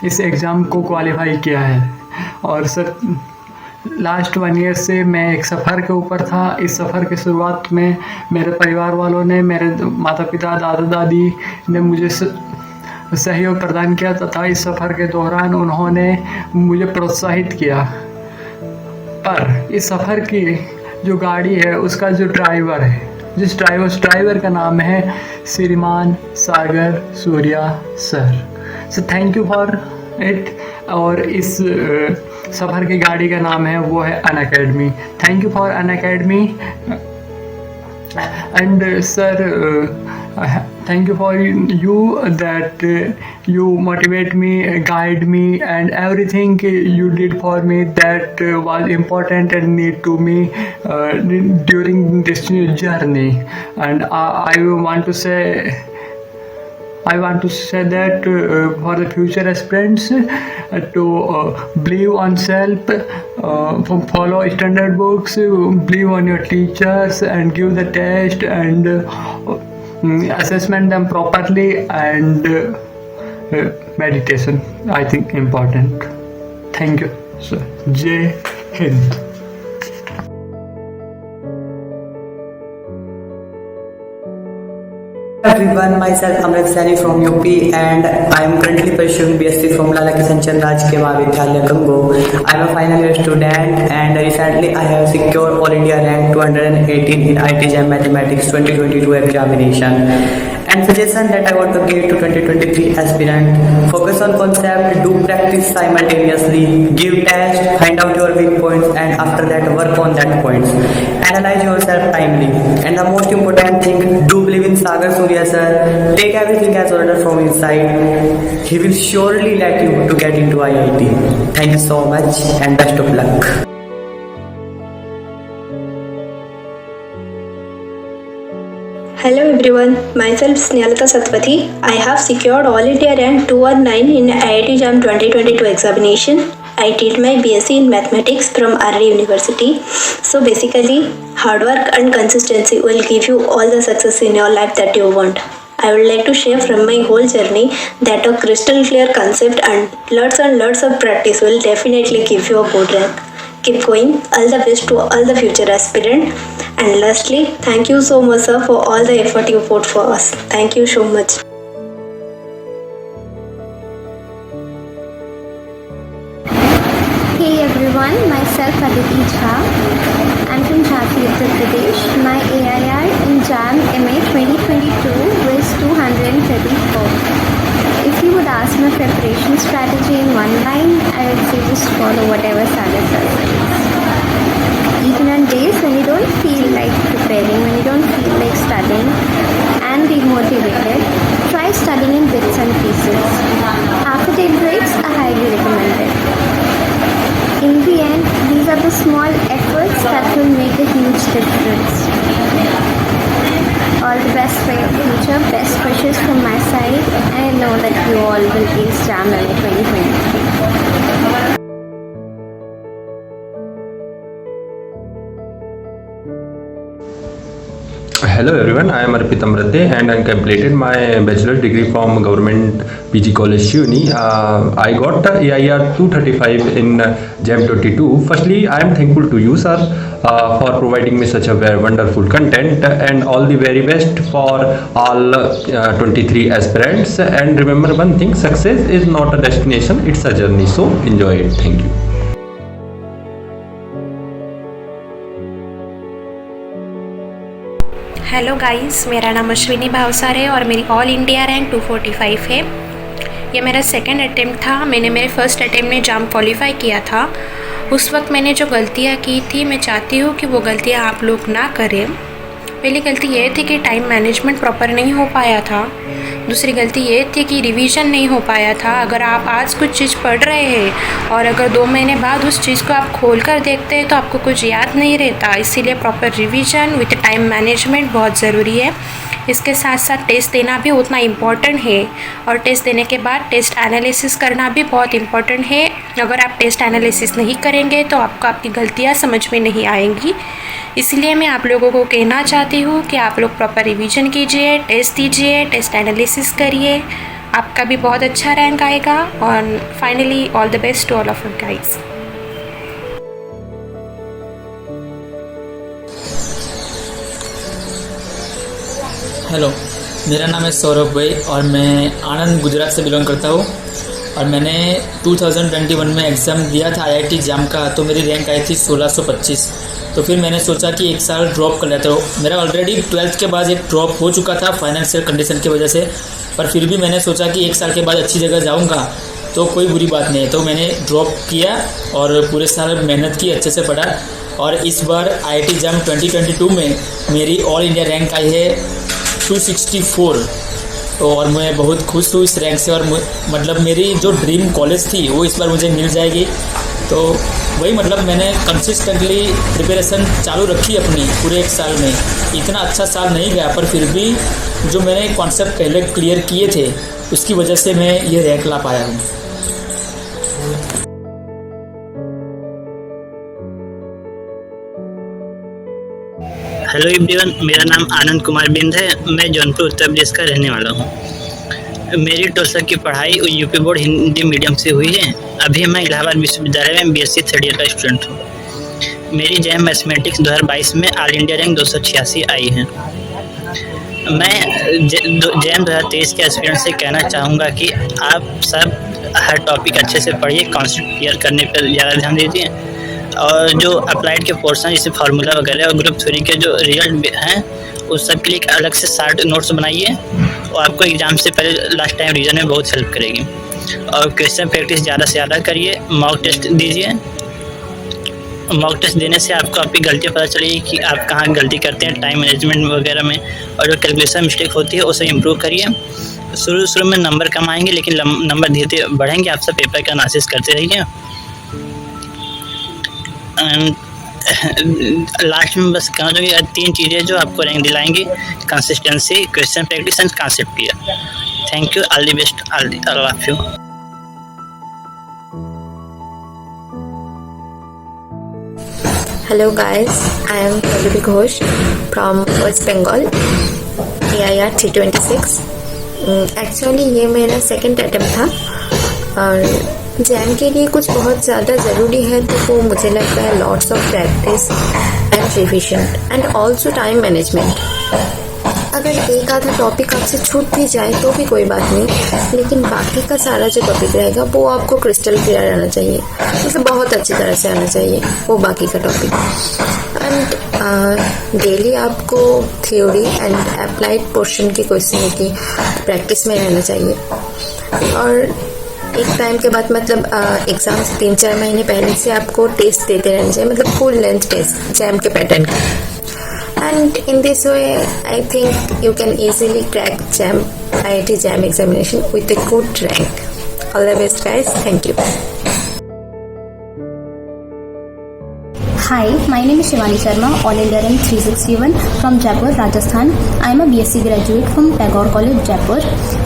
इस एग्ज़ाम को क्वालिफाई किया है। और सर लास्ट 1 ईयर से मैं एक सफ़र के ऊपर था। इस सफ़र की शुरुआत में मेरे परिवार वालों ने, मेरे माता पिता, दादा दादी ने मुझे सहयोग प्रदान किया तथा इस सफ़र के दौरान उन्होंने मुझे प्रोत्साहित किया। पर इस सफ़र की जो गाड़ी है उसका जो ड्राइवर है, जिस ड्राइवर का नाम है श्रीमान Sagar Surya sir. So thank you for it. और इस सफ़र की गाड़ी का नाम है वो है Unacademy. Thank you for Unacademy and sir thank you for you that you motivate me, guide me, and everything you did for me that was important and need to me during this journey. And I want to say that for the future aspirants to believe on self, follow standard books, believe on your teachers, and give the test and assessment them properly, and meditation I think important. Thank you sir. Jai Hind. Everyone, myself Amrit Saini from UP and I am currently pursuing BSc from Lala Kishan Chandra Rajkiya Mahavidyalaya Gango. I am a final year student and recently I have secured All India rank 218 in IT JAM Mathematics 2022 examination. And suggestion that I want to give to 2023 aspirant: focus on concept, do practice simultaneously, give test, find out your weak points, and after that work on that points. Analyze yourself timely, and the most important thing, do believe in Sagar Surya sir. Take everything as order from inside. He will surely let you to get into IIT. Thank you so much and best of luck. Hello everyone, myself Snehata Satpathy. I have secured All India rank 219 in IIT JAM 2022 examination. I did my BSc in Mathematics from Arya University. So basically, hard work and consistency will give you all the success in your life that you want. I would like to share from my whole journey that a crystal clear concept and lots of practice will definitely give you a good rank. Keep going. All the best to all the future aspirant. And lastly, thank you so much sir for all the effort you put for us. Thank you so much. Hey everyone, myself Aditi Jha. I'm from Jhansi, Uttar Pradesh. My AIR in JAM MA 2022 was 234. If you would ask my preparation strategy in one line, I would say just follow whatever Sagar sir says. Even on days when you don't feel like preparing, when you don't feel like studying and be motivated, try studying in bits and pieces. Half-a-day breaks are highly recommended. In the end, these are the small efforts that will make a huge difference. All the best for your future, best wishes from my side, and I know that you all will ace JAM in 2023. Hello everyone, I am Arpit Amrate and I completed my bachelor's degree from Government PG College Shivani. I got AIR 235 in JAM 22. Firstly, I am thankful to you sir for providing me such a very wonderful content, and all the very best for all 23 aspirants. And remember one thing, success is not a destination, it's a journey, so enjoy it. Thank you. Hello guys, मेरा नाम अश्विनी भावसार है और मेरी ऑल इंडिया रैंक 245 है। ये मेरा सेकंड अटेम्प्ट था। मैंने मेरे फर्स्ट अटेम्प्ट में JAM क्वालिफाई किया था। उस वक्त मैंने जो गलतियाँ की थी, मैं चाहती हूँ कि वो गलतियाँ आप लोग ना करें। पहली गलती ये थी कि टाइम मैनेजमेंट प्रॉपर नहीं हो पाया था। दूसरी गलती ये थी कि रिवीजन नहीं हो पाया था। अगर आप आज कुछ चीज़ पढ़ रहे हैं और अगर 2 महीने बाद उस चीज़ को आप खोल कर देखते हैं तो आपको कुछ याद नहीं रहता। इसीलिए proper revision with time management बहुत ज़रूरी है। इसके साथ साथ टेस्ट देना भी उतना इम्पॉर्टेंट है, और टेस्ट देने के बाद टेस्ट एनालिसिस करना भी बहुत इम्पॉर्टेंट है। अगर आप टेस्ट एनालिसिस नहीं करेंगे तो आपको आपकी गलतियाँ समझ में नहीं आएंगी। इसलिए मैं आप लोगों को कहना चाहती हूँ कि आप लोग प्रॉपर रिवीजन कीजिए, टेस्ट दीजिए, टेस्ट एनालिसिस करिए, आपका भी बहुत अच्छा रैंक आएगा। और finally all the best to all of you guys. Hello, मेरा नाम है सौरभ भाई और मैं आनंद गुजरात से बिलोंग करता हूँ। और मैंने 2021 में एग्ज़ाम दिया था IIT जाम का, तो मेरी रैंक आई थी 1625। तो फिर मैंने सोचा कि एक साल ड्रॉप कर लेता हूँ। मेरा ऑलरेडी 12th के बाद एक ड्रॉप हो चुका था फाइनेंशियल कंडीशन की वजह से, पर फिर भी मैंने सोचा कि एक साल के बाद अच्छी जगह जाऊँगा तो कोई बुरी बात नहीं है। तो मैंने ड्रॉप किया और पूरे साल मेहनत की, अच्छे से पढ़ा, और इस बार IIT जाम 2022 में मेरी ऑल इंडिया रैंक आई है 264। और मैं बहुत खुश हूँ इस रैंक से। और मतलब मेरी जो ड्रीम कॉलेज थी वो इस बार मुझे मिल जाएगी। तो वही मतलब मैंने कंसिस्टेंटली प्रिपरेशन चालू रखी अपनी पूरे एक साल में। इतना अच्छा साल नहीं गया, पर फिर भी जो मैंने कॉन्सेप्ट पहले क्लियर किए थे उसकी वजह से मैं ये रैंक ला पाया हूँ। हेलो एवरीवन, मेरा नाम आनंद कुमार बिंद है। मैं जौनपुर उत्तर प्रदेश का रहने वाला हूँ। मेरी 12th की पढ़ाई यूपी बोर्ड हिंदी मीडियम से हुई है। अभी मैं इलाहाबाद विश्वविद्यालय में BSc थर्ड ईयर का स्टूडेंट हूँ। मेरी जैम मैथमेटिक्स 2022 में ऑल इंडिया रैंक 286 आई है। मैं जैम 2023 के एक्सपीरियंस से कहना चाहूँगा कि आप सब हर टॉपिक अच्छे से पढ़िए, कॉन्सेप्ट क्लियर करने पर ज़्यादा ध्यान दीजिए, और जो अप्लाइड के पोर्शन जैसे फार्मूला वगैरह और ग्रुप थ्योरी के जो रिजल्ट हैं उस सब के लिए एक अलग से शार्ट नोट्स बनाइए, और आपको एग्ज़ाम से पहले लास्ट टाइम रीजन में बहुत हेल्प करेगी। और क्वेश्चन प्रैक्टिस ज़्यादा से ज़्यादा करिए, मॉक टेस्ट दीजिए। मॉक टेस्ट देने से आपको आपकी गलतियाँ पता चलेगी कि आप कहाँ गलती करते हैं टाइम मैनेजमेंट वगैरह में, और जो कैलकुलेशन मिस्टेक होती है उसे इम्प्रूव करिए। शुरू में नंबर कम आएंगे, लेकिन नंबर धीरे धीरे बढ़ेंगे। आप सब पेपर का एनालिसिस करते रहिए। लास्ट में बस कहना चाहूँगी 3 चीज़ें जो आपको रैंक दिलाएंगी: consistency, question practice and concept clear. Thank you, all the best, all of you. Hello guys, I am Pallavi Ghosh from West Bengal, AIR 326। Actually ये मेरा सेकंड अटेम्प्ट था, और जैम के लिए कुछ बहुत ज़्यादा ज़रूरी है तो वो मुझे लगता है lots of practice and revision and also time management. अगर एक आधा टॉपिक आपसे छूट भी जाए तो भी कोई बात नहीं, लेकिन बाकी का सारा जो टॉपिक रहेगा वो आपको क्रिस्टल क्लियर आना चाहिए, मतलब बहुत अच्छी तरह से आना चाहिए वो बाकी का टॉपिक। एंड डेली आपको थ्योरी एंड अप्लाइड पोर्शन के क्वेश्चन की प्रैक्टिस में रहना चाहिए। और एक टाइम के बाद मतलब एग्ज़ाम से 3-4 महीने पहले से आपको टेस्ट देते रहना चाहिए, मतलब फुल लेंथ टेस्ट जैम के पैटर्न का। And in this way, I think you can easily crack IIT JAM examination with a good rank. All the best, guys. Thank you. Hi, my name is Shivani Sharma, All India Rank 361 from Jaipur, Rajasthan. I am a BSc graduate from Tagore College, Jaipur.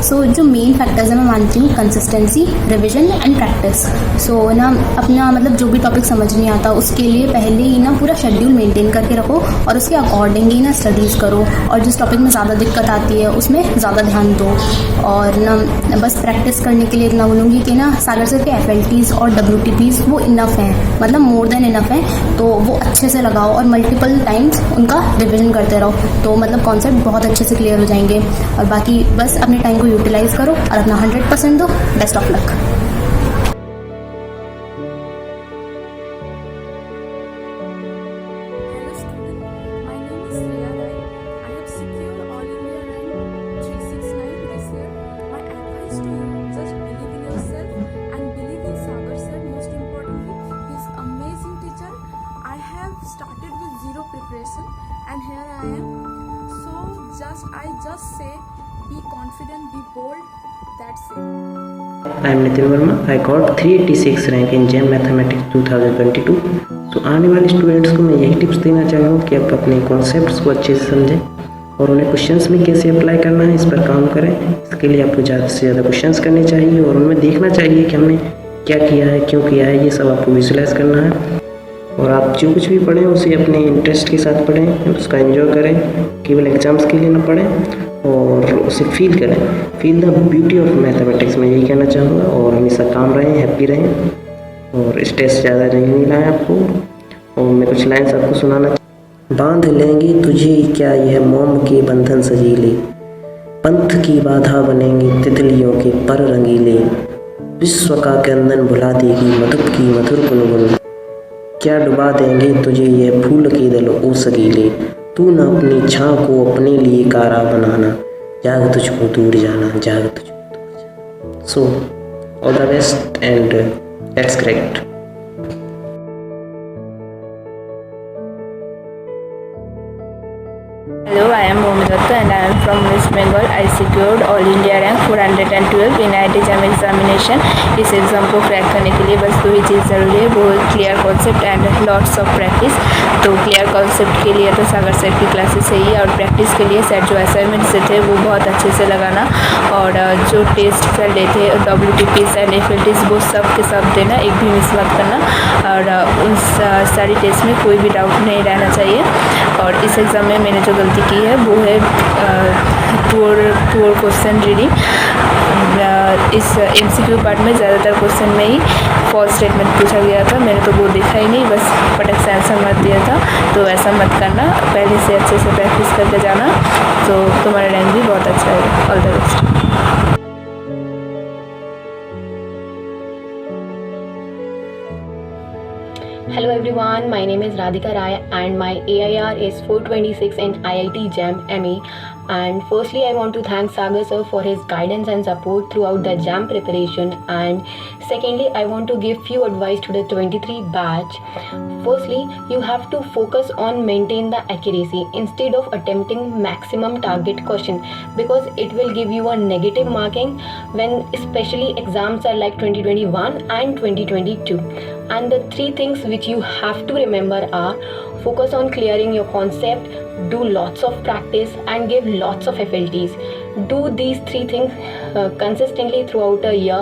So जो मेन फैक्टर्स है मैं मानती हूँ कंसिस्टेंसी, रिविजन एंड प्रैक्टिस। सो ना अपना मतलब जो भी टॉपिक समझ नहीं आता उसके लिए पहले ही ना पूरा शेड्यूल मेंटेन करके रखो और उसके अकॉर्डिंग ही ना स्टडीज़ करो, और जिस टॉपिक में ज़्यादा दिक्कत आती है उसमें ज़्यादा ध्यान दो। और ना बस प्रैक्टिस करने के लिए इतना बोलूँगी कि ना सागर सर के FLTs और WTPs वो इनफ हैं, मतलब मोर देन इनफ हैं, तो वो अच्छे से लगाओ और मल्टीपल टाइम्स उनका रिवीजन करते रहो, तो मतलब कॉन्सेप्ट बहुत अच्छे से क्लियर हो जाएंगे। और बाकी बस अपने टाइम को यूटिलाइज करो और अपना 100% दो। Best of luck. Started with zero preparation and here I am. So I just say be confident, be bold, that's it. I am Nitin Verma. I got 386 rank in JAM Mathematics 2022. So आने वाले स्टूडेंट्स को मैं यही टिप्स देना चाहूँगा कि आप अपने कॉन्सेप्ट्स को अच्छे से समझें और उन्हें क्वेश्चंस में कैसे अप्लाई करना है इस पर काम करें। इसके लिए आपको ज़्यादा से ज़्यादा क्वेश्चंस करने चाहिए और उनमें देखना चाहिए कि हमने क्या किया है, क्यों किया है, ये सब आपको विजुलाइज करना है। और आप जो कुछ भी पढ़ें उसे अपने इंटरेस्ट के साथ पढ़ें, उसका एंजॉय करें, केवल एग्ज़ाम्स के लिए ना पढ़ें और उसे फील करें। Feel the beauty of mathematics, मैं यही कहना चाहूँगा। और हमेशा काम रहें, हैप्पी रहें और स्ट्रेस ज़्यादा नहीं लाएँ आपको। और मैं कुछ लाइन्स आपको सुनाना। बांध लेंगी तुझे क्या यह मोम के बंधन सजीले, पंथ की बाधा बनेंगे तितलियों के पर रंगीले, विश्व का क्रंदन भुला देगी मधुप की मधुर गुनगुन, क्या डुबा देंगे तुझे ये फूल के दल ओ सगीले, तू न अपनी छाँव को अपने लिए कारा बनाना, जाग तुझको दूर जाना, जाग तुझको दूर जाना। So all the best and that's great. Hello, I am Mohammed Atta and I am from West Bengal. I secured All India rank 412 in IIT JAM examination. इस एग्ज़ाम को क्रैक करने के लिए बस दो ही चीज़ ज़रूरी है, वो clear concept and lots of practice. तो क्लियर कॉन्सेप्ट के लिए तो सागर सर की क्लासेस है ही, और प्रैक्टिस के लिए सर जो असाइनमेंट से थे वो बहुत अच्छे से लगाना, और जो टेस्ट सर लेते WTPs एंड FLTs वो सब के सब देना, एक भी मिस मत करना। और उन सारी टेस्ट में कोई भी डाउट नहीं रहना चाहिए। और इस एग्ज़ाम में मैंने जो गलती की है वो है पुअर क्वेश्चन रीडिंग। इस MCQ पार्ट में ज़्यादातर क्वेश्चन में ही फॉल्स स्टेटमेंट पूछा गया था, मैंने तो वो देखा ही नहीं, बस पटक से आंसर मत दिया था। तो ऐसा मत करना, पहले से अच्छे से प्रैक्टिस करके जाना, तो तुम्हारा रैंक भी बहुत अच्छा है। All the best. Hello everyone, my name is Radhika Rai and my AIR is 426 in IIT JAM ME. And firstly, I want to thank Sagar sir for his guidance and support throughout the JAM preparation. And secondly, I want to give few advice to the 23 batch. Firstly, you have to focus on maintain the accuracy instead of attempting maximum target question, because it will give you a negative marking when especially exams are like 2021 and 2022. And the three things which you have to remember are: focus on clearing your concept, do lots of practice and give lots of FLTs. Do these three things consistently throughout a year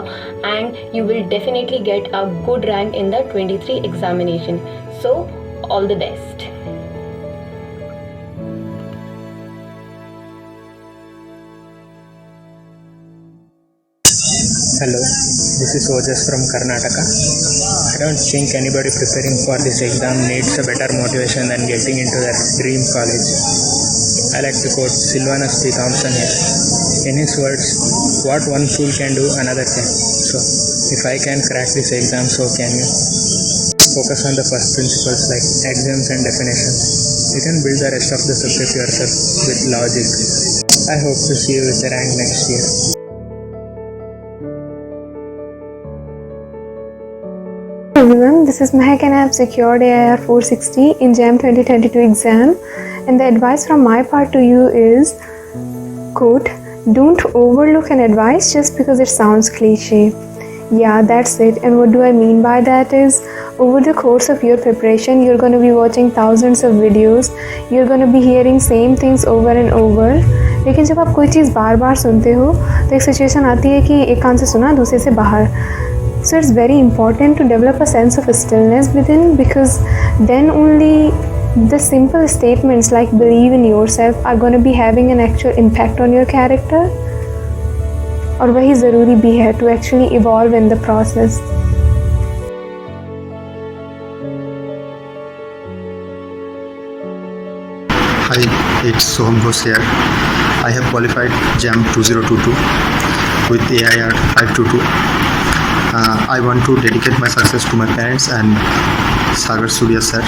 and you will definitely get a good rank in the 23 examination. So all the best. Hello, this is Ojas from Karnataka. I don't think anybody preparing for this exam needs a better motivation than getting into their dream college. I like to quote Sylvanus P. Thompson here. In his words, what one fool can do, another can. So, if I can crack this exam, so can you. Focus on the first principles like axioms and definitions. You can build the rest of the subject yourself with logic. I hope to see you with a rank next year. Everyone, this is Mehak and I have secured AIR 460 in JAM 2022 exam, and the advice from my part to you is, quote, don't overlook an advice just because it sounds cliche. Yeah, that's it. And what do I mean by that is, over the course of your preparation, you're going to be watching thousands of videos, you're going to be hearing same things over and over. लेकिन जब आप कोई चीज़ बार बार सुनते हो तो एक सिचुएशन आती है कि एक कान से सुना दूसरे से बाहर. So it's very important to develop a sense of stillness within, because then only the simple statements like believe in yourself are going to be having an actual impact on your character. और वही ज़रूरी भी है to actually evolve in the process. Hi, it's Soham Ghosh here. I have qualified JAM 2022 with AIR 522. I want to dedicate my success to my parents and Sagar Surya sir.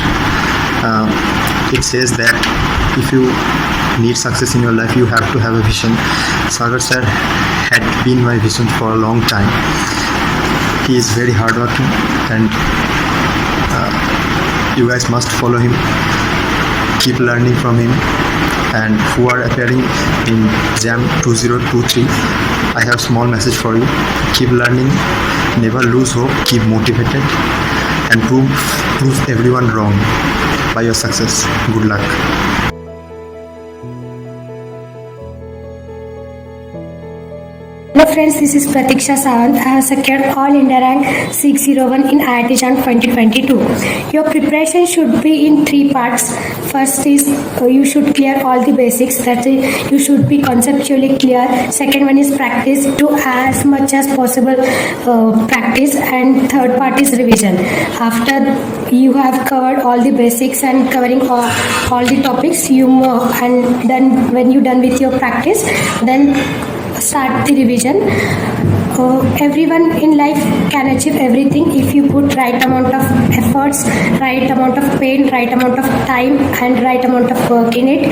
It says that if you need success in your life, you have to have a vision. Sagar sir had been my vision for a long time. He is very hardworking, and you guys must follow him. Keep learning from him. And who are appearing in JAM 2023, I have small message for you. Keep learning, never lose hope, keep motivated, and prove everyone wrong by your success. Good luck. friends, this is Pratiksha Sawant. I have secured All India Rank 601 in IIT JAM 2022. Your preparation should be in 3 parts. First is you should clear all the basics, that is, you should be conceptually clear. Second one is practice, do as much as possible practice, and third part is revision. After you have covered all the basics and covering all the topics, and then when you're done with your practice, then start the revision. Everyone in life can achieve everything if you put right amount of efforts, right amount of pain, right amount of time, and right amount of work in it.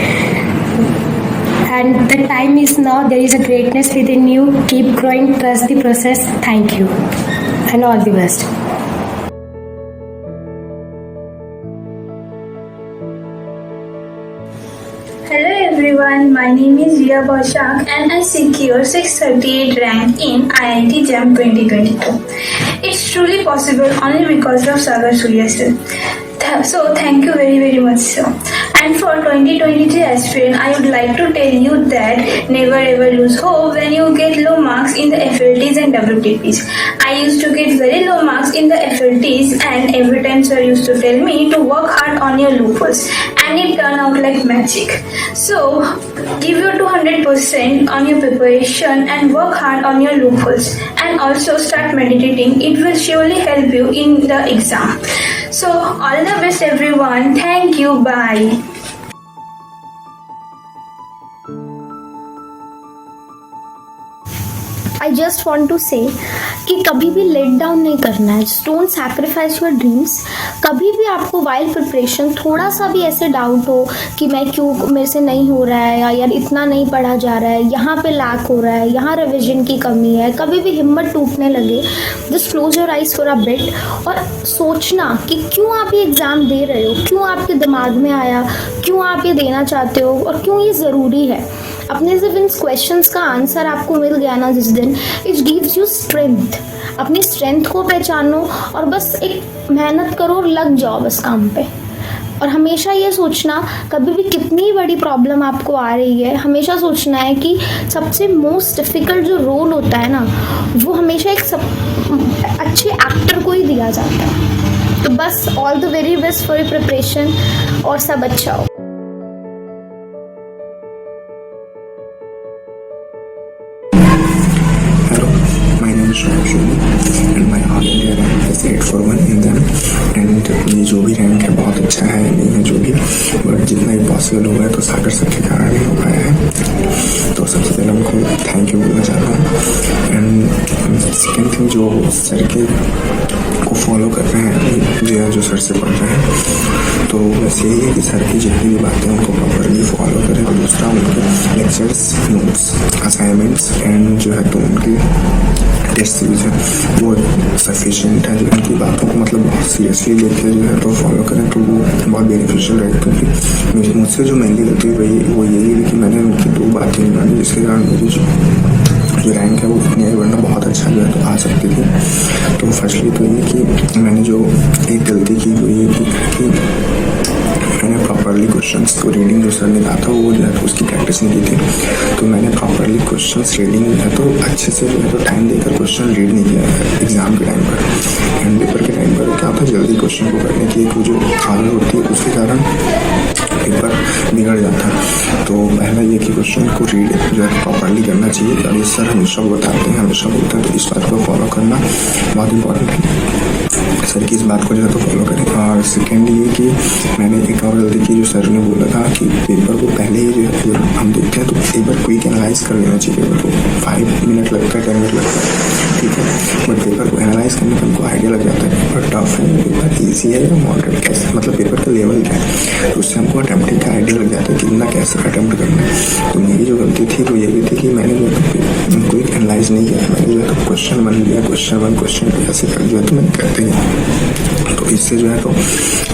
And the time is now. There is a greatness within you. Keep growing, trust the process. Thank you and all the best. Hello everyone, my name is Riya Baushak and I secured 638 rank in IIT JAM 2022. It's truly possible only because of Sagar Surya sir. So thank you very much sir. And for 2023 aspirant, I would like to tell you that never ever lose hope when you get low marks in the FLTs and WTPs. I used to get very low marks in the FLTs, and every time sir used to tell me to work hard on your loopholes, and it turned out like magic. So give your 200% on your preparation and work hard on your loopholes, and also start meditating. It will surely help you in the exam. So all the best everyone. Thank you. Bye. I just want to say कि कभी भी लेट डाउन नहीं करना है. Don't sacrifice your dreams. कभी भी आपको वाइल प्रिपरेशन थोड़ा सा भी ऐसे डाउट हो कि मैं क्यों, मेरे से नहीं हो रहा है, या यार इतना नहीं पढ़ा जा रहा है, यहाँ पे लैक हो रहा है, यहाँ रिविजन की कमी है, कभी भी हिम्मत टूटने लगे, just close your eyes for a bit और सोचना कि क्यों आप ये एग्ज़ाम दे रहे हो, क्यों आपके दिमाग में आया, क्यों आप ये देना चाहते हो और क्यों ये ज़रूरी है. अपने जब इन क्वेश्चंस का आंसर आपको मिल गया ना जिस दिन, इट गिव्स यू स्ट्रेंथ. अपनी स्ट्रेंथ को पहचानो और बस एक मेहनत करो और लग जाओ बस काम पे. और हमेशा ये सोचना, कभी भी कितनी बड़ी प्रॉब्लम आपको आ रही है, हमेशा सोचना है कि सबसे मोस्ट डिफ़िकल्ट जो रोल होता है ना, वो हमेशा एक अच्छे एक्टर को ही दिया जाता है. तो बस all the very best for your preparation और सब अच्छा हो. And my all India rank is 841 in them. And ये जो भी रैंक है बहुत अच्छा है, नहीं है जो भी, बट जितना ही पॉसिबल हुआ है तो सागर सर के कारण ही हो पाया है. तो सबसे पहले उनको थैंक यू बोलना चाहता हूँ. एंड सेकेंड थिंग, जो सर के को फॉलो कर रहे हैं, जो सर से पढ़ रहे हैं, तो बस यही है कि सर की जितनी भी बातें उनको प्रॉपरली फॉलो करें. और दूसरा, उनके लेक्चर्स, नोट्स, असाइनमेंट्स एंड जो है तो उनकी टेस्ट सीरीज है वो सफिशिएंट है. जो उनकी बातों को मतलब बहुत सीरियसली लेके जो है तो फॉलो करें तो वो बहुत बेनिफिशियल रहेगा. क्योंकि मुझसे जो मेनली गलती वो यही है कि मैंने उनकी 2 बातें नहीं मानी, जिसके कारण मेरी जो रैंक है वो इतनी आई, वरना बहुत अच्छा जो है तो आ सकती थी. तो फर्स्टली तो ये कि मैंने जो एक गलती की वो ये कि मैंने प्रॉपरली क्वेश्चंस को रीडिंग जो सर ने कहा था वो जो है तो उसकी प्रैक्टिस नहीं की थी. तो मैंने प्रॉपरली क्वेश्चंस रीडिंग जो है तो अच्छे से जो है तो टाइम देकर क्वेश्चन रीड नहीं किया एग्जाम के टाइम पर. एंड पेपर के टाइम पर क्या होता है, जल्दी क्वेश्चन को करने की एक जो आदत होती है उसके कारण पेपर बिगड़ जाता है. तो पहला ये कि क्वेश्चन को रीड जो है प्रॉपरली करना चाहिए. और ये सर हमेशा बताते हैं, हमेशा बोलते हैं, तो इस बात को फॉलो करना बहुत इंपॉर्टेंट है. सर की इस बात को जो है तो फॉलो करें. और सेकेंड ये कि मैंने एक और गलती की, जो सर ने बोला था कि पेपर को पहले ही जो है हम देखते हैं तो एक बार क्विक एनालाइज कर लेना चाहिए. पेपर को 5 मिनट लगता है, 10 मिनट लगता है, ठीक है, बट पेपर को एनालाइज करने का हमको आइडिया लग जाता है पेपर टफ है, पेपर ईजी है या मॉडरेट, कैसे मतलब पेपर का लेवल क्या है, तो उससे हमको अटैम्प्टिंग का आइडिया लग जाता है कितना कैसे अटैम्प्ट करना है. तो मेरी जो गलती थी वो ये भी थी कि मैंने जो है क्विक एनालाइज नहीं किया. मैंने जो है तो क्वेश्चन 1 लिया, क्वेश्चन 1 क्वेश्चन 2 ऐसे कर जो है तो मैंने करते ही, तो इससे जो है तो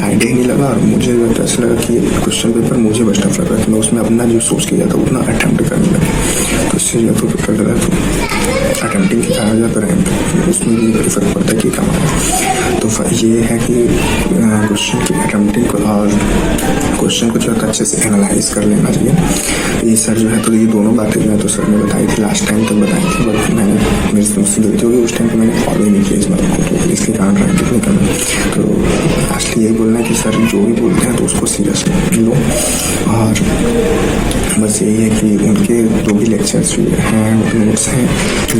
आइडिया ही नहीं लगा. और मुझे जो है ऐसा लगा कि क्वेश्चन पेपर मुझे बस टफ लगा कि मैं उसमें अपना जो सोच के जाता उतना अटैम्प्ट करने लगा, तो इससे जो है तो पेपर गलत हो. अटेम्प्टिंग की कहा जाए तो रैंक उसमें भी बड़ी फ़र्क पड़ता है कि कम है। तो ये है कि क्वेश्चन की अटेम्प्टिंग को और क्वेश्चन को जो है अच्छे से एनालाइज कर लेना चाहिए। ये सर जो है तो ये दोनों बातें जो है तो सर ने बताई थी, लास्ट टाइम तक बताई थी, बट मैंने मेरी मुझसे गलती होगी उस टाइम पर मैंने फॉलो ही नहीं किया इस बात को, तो इसके कारण रैंक इतनी कम है। तो लास्टली यही बोलना है कि सर जो भी बोलते हैं तो उसको सीरियसली लो, और बस यही है कि उनके जो भी लेक्चर्स हैं, नोट्स हैं,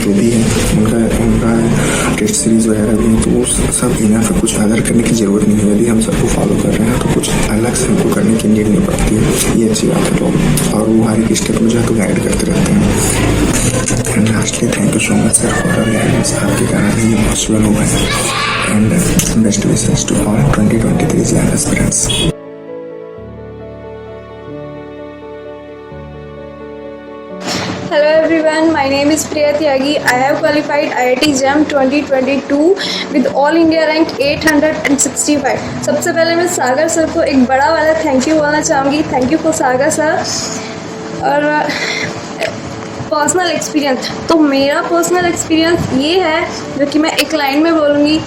जो भी है उनका टेस्ट सीरीज वगैरह भी है, तो वो सब इनफ है, कुछ अलग करने की ज़रूरत नहीं है। यदि हम सबको फॉलो कर रहे हैं तो कुछ अलग से हमको करने की नीड नहीं पड़ती है, ये अच्छी बात है लोग, और वो हर एक स्टेप में जो है तो गाइड करते रहते हैं। And lastly thank you so much sir for your guidance, आपके कारण ही ये पॉसिबल हो गया। And best wishes to all 2023 JAM aspirants. Hello everyone, my name is Priya Tyagi. I have qualified IIT JAM 2022 with All India rank 865. सबसे पहले मैं सागर सर को एक बड़ा वाला थैंक यू बोलना चाहूँगी। Thank you for Sagar sir. और पर्सनल एक्सपीरियंस, तो मेरा पर्सनल एक्सपीरियंस ये है जो कि मैं एक लाइन में बोलूँगी,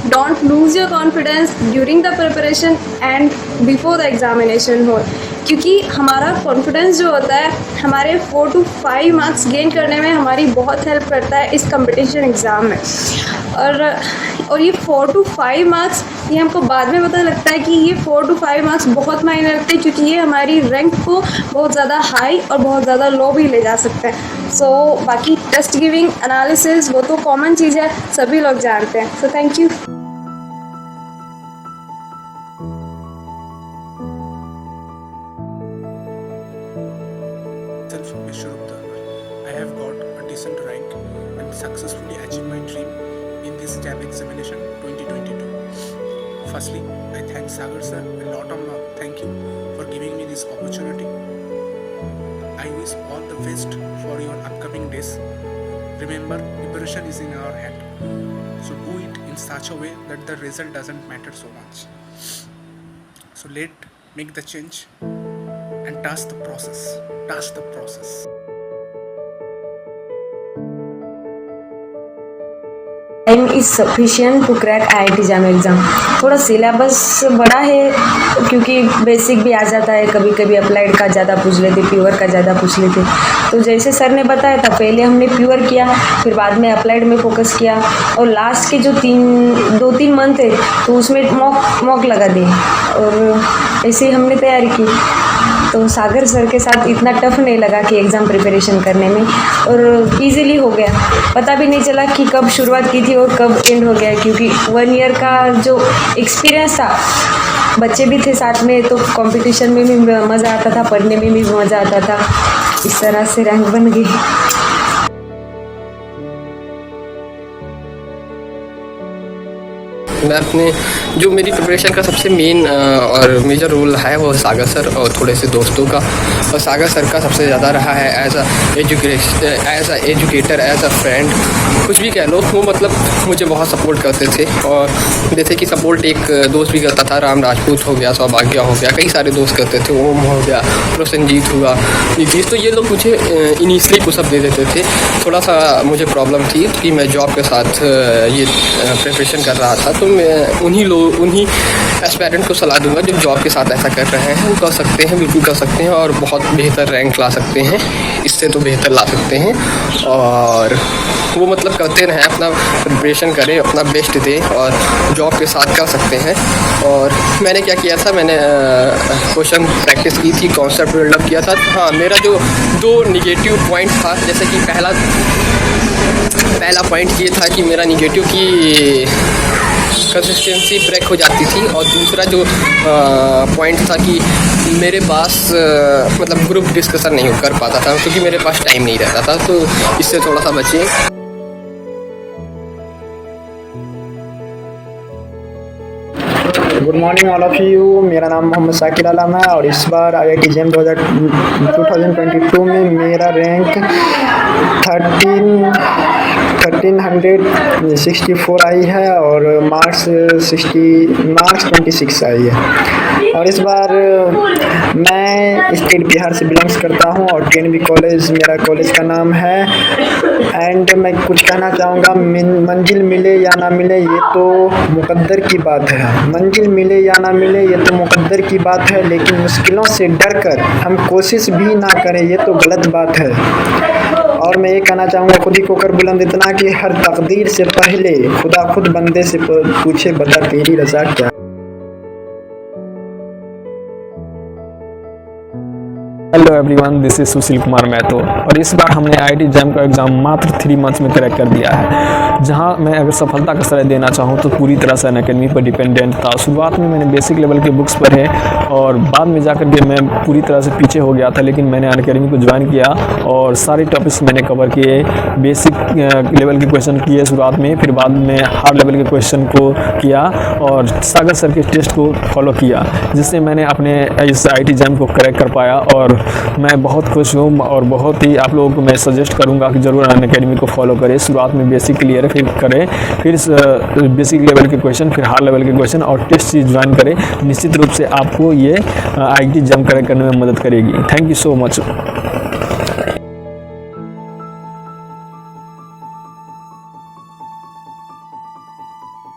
don't lose your confidence during the preparation and before the examination hall, क्योंकि हमारा कॉन्फिडेंस जो होता है हमारे 4 to 5 मार्क्स गेन करने में हमारी बहुत हेल्प करता है इस कंपटीशन एग्ज़ाम में। और ये 4 to 5 मार्क्स ये हमको बाद में पता लगता है कि ये 4 to 5 मार्क्स बहुत मायने रखते हैं, क्योंकि ये हमारी रैंक को बहुत ज़्यादा हाई और बहुत ज़्यादा लो भी ले जा सकते हैं। सो बाकी टेस्ट गिविंग एनालिसिस वो तो कॉमन चीज़ है, सभी लोग जानते हैं। सो thank you. I have got a decent rank and successfully achieved my dream in this JAM examination 2022. Firstly, I thank Sagar sir a lot of love. Thank you for giving me this opportunity. I wish all the best for your upcoming days. Remember, preparation is in our hand. So do it in such a way that the result doesn't matter so much. So make the change and trust the process. Trust the process. Time is sufficient to crack IIT JAM exam. थोड़ा सिलेबस बड़ा है क्योंकि बेसिक भी आ जाता है, कभी कभी अप्लाइड का ज़्यादा पूछ लेते, प्योर का ज़्यादा पूछ लेते। तो जैसे सर ने बताया था, पहले हमने प्योर किया, फिर बाद में अप्लाइड में फोकस किया, और लास्ट के जो 2-3 मंथ है तो उसमें मॉक लगा दिए, और ऐसे ही हमने तैयारी की। तो सागर सर के साथ इतना टफ नहीं लगा कि एग्ज़ाम प्रिपरेशन करने में, और इजीली हो गया। पता भी नहीं चला कि कब शुरुआत की थी और कब एंड हो गया, क्योंकि 1 ईयर का जो एक्सपीरियंस था, बच्चे भी थे साथ में, तो कंपटीशन में भी मज़ा आता था, पढ़ने में भी मज़ा आता था। इस तरह से रैंक बन गई। मैं अपने जो मेरी प्रिपरेशन का सबसे मेन और मेजर रोल है वो सागर सर और थोड़े से दोस्तों का, और सागर सर का सबसे ज़्यादा रहा है as a educator, as a friend, कुछ भी कह लो। वो मतलब मुझे बहुत सपोर्ट करते थे, और जैसे कि सपोर्ट एक दोस्त भी करता था, राम राजपूत हो गया, सौभाग्य हो गया, कई सारे दोस्त करते थे, ओम हो गया, रोशनजीत हुआ, नीतीश, तो ये लोग मुझे इनिशियली पुशअप दे देते थे। थोड़ा सा मुझे प्रॉब्लम थी कि मैं जॉब के साथ ये प्रिपरेशन कर रहा था, तो मैं उन्हीं एस्पायरेंट को सलाह दूंगा जो जॉब के साथ ऐसा कर रहे हैं। वो कर सकते हैं, बिल्कुल कर सकते हैं, और बहुत बेहतर रैंक ला सकते हैं, इससे तो बेहतर ला सकते हैं। और वो मतलब करते रहें, अपना प्रिपरेशन करें, अपना बेस्ट दें, और जॉब के साथ कर सकते हैं। और मैंने क्या किया था, मैंने क्वेश्चन प्रैक्टिस की थी, कॉन्सेप्ट बिल्डअप किया था। हाँ, मेरा जो 2 निगेटिव पॉइंट था, जैसे कि पहला पॉइंट ये था कि मेरा निगेटिव की कंसिस्टेंसी ब्रेक हो जाती थी, और दूसरा जो पॉइंट था कि मेरे पास मतलब ग्रुप डिस्कशन नहीं कर पाता था, क्योंकि मेरे पास टाइम नहीं रहता था, तो इससे थोड़ा सा बचिए। Good morning all of you. मेरा नाम मोहम्मद साकिर आलम है, और इस बार IIT JAM 2022 में मेरा रैंक 1364 आई है, और मार्क्स 26 आई है। और इस बार मैं स्टेट बिहार से बिलोंग्स करता हूँ, और TNB कॉलेज मेरा कॉलेज का नाम है। एंड मैं कुछ कहना चाहूँगा, मंजिल मिले या ना मिले ये तो मुकद्दर की बात है। मंजिल मिले या ना मिले ये तो मुकद्दर की बात है, लेकिन मुश्किलों से डर कर हम कोशिश भी ना करें ये तो गलत बात है। और मैं ये कहना चाहूँगा, खुद ही को कर बुलंद इतना कि हर तकदीर से पहले खुदा खुद बंदे से पूछे, बता तेरी रज़ा क्या। Hello everyone, this is Sushil Kumar Mahato और इस बार हमने आईआईटी जैम का एग्ज़ाम मात्र 3 मंथ्स में क्रैक कर दिया है। जहां मैं अगर सफलता का श्रेय देना चाहूं तो पूरी तरह से अनअकैडमी पर डिपेंडेंट था। शुरुआत में मैंने बेसिक लेवल के बुक्स पढ़े और बाद में जाकर के मैं पूरी तरह से पीछे हो गया था, लेकिन मैंने अनअकैडमी को ज्वाइन किया और सारे टॉपिक्स मैंने कवर किए। बेसिक लेवल के क्वेश्चन किए शुरुआत में, फिर बाद में हार्ड लेवल के क्वेश्चन को किया और सागर सर के टेस्ट को फॉलो किया, जिससे मैंने अपने इस आईआईटी जैम को क्रैक कर पाया और मैं बहुत खुश हूँ। और बहुत ही आप लोगों को मैं सजेस्ट करूँगा कि ज़रूर अनअकैडमी को फॉलो करें। शुरुआत में बेसिक क्लियर फिर करें, फिर बेसिक लेवल के क्वेश्चन, फिर हार्ड लेवल के क्वेश्चन और टेस्ट सीरीज ज्वाइन करें। निश्चित रूप से आपको ये आईआईटी जैम क्रैक करने में मदद करेगी। Thank you so much.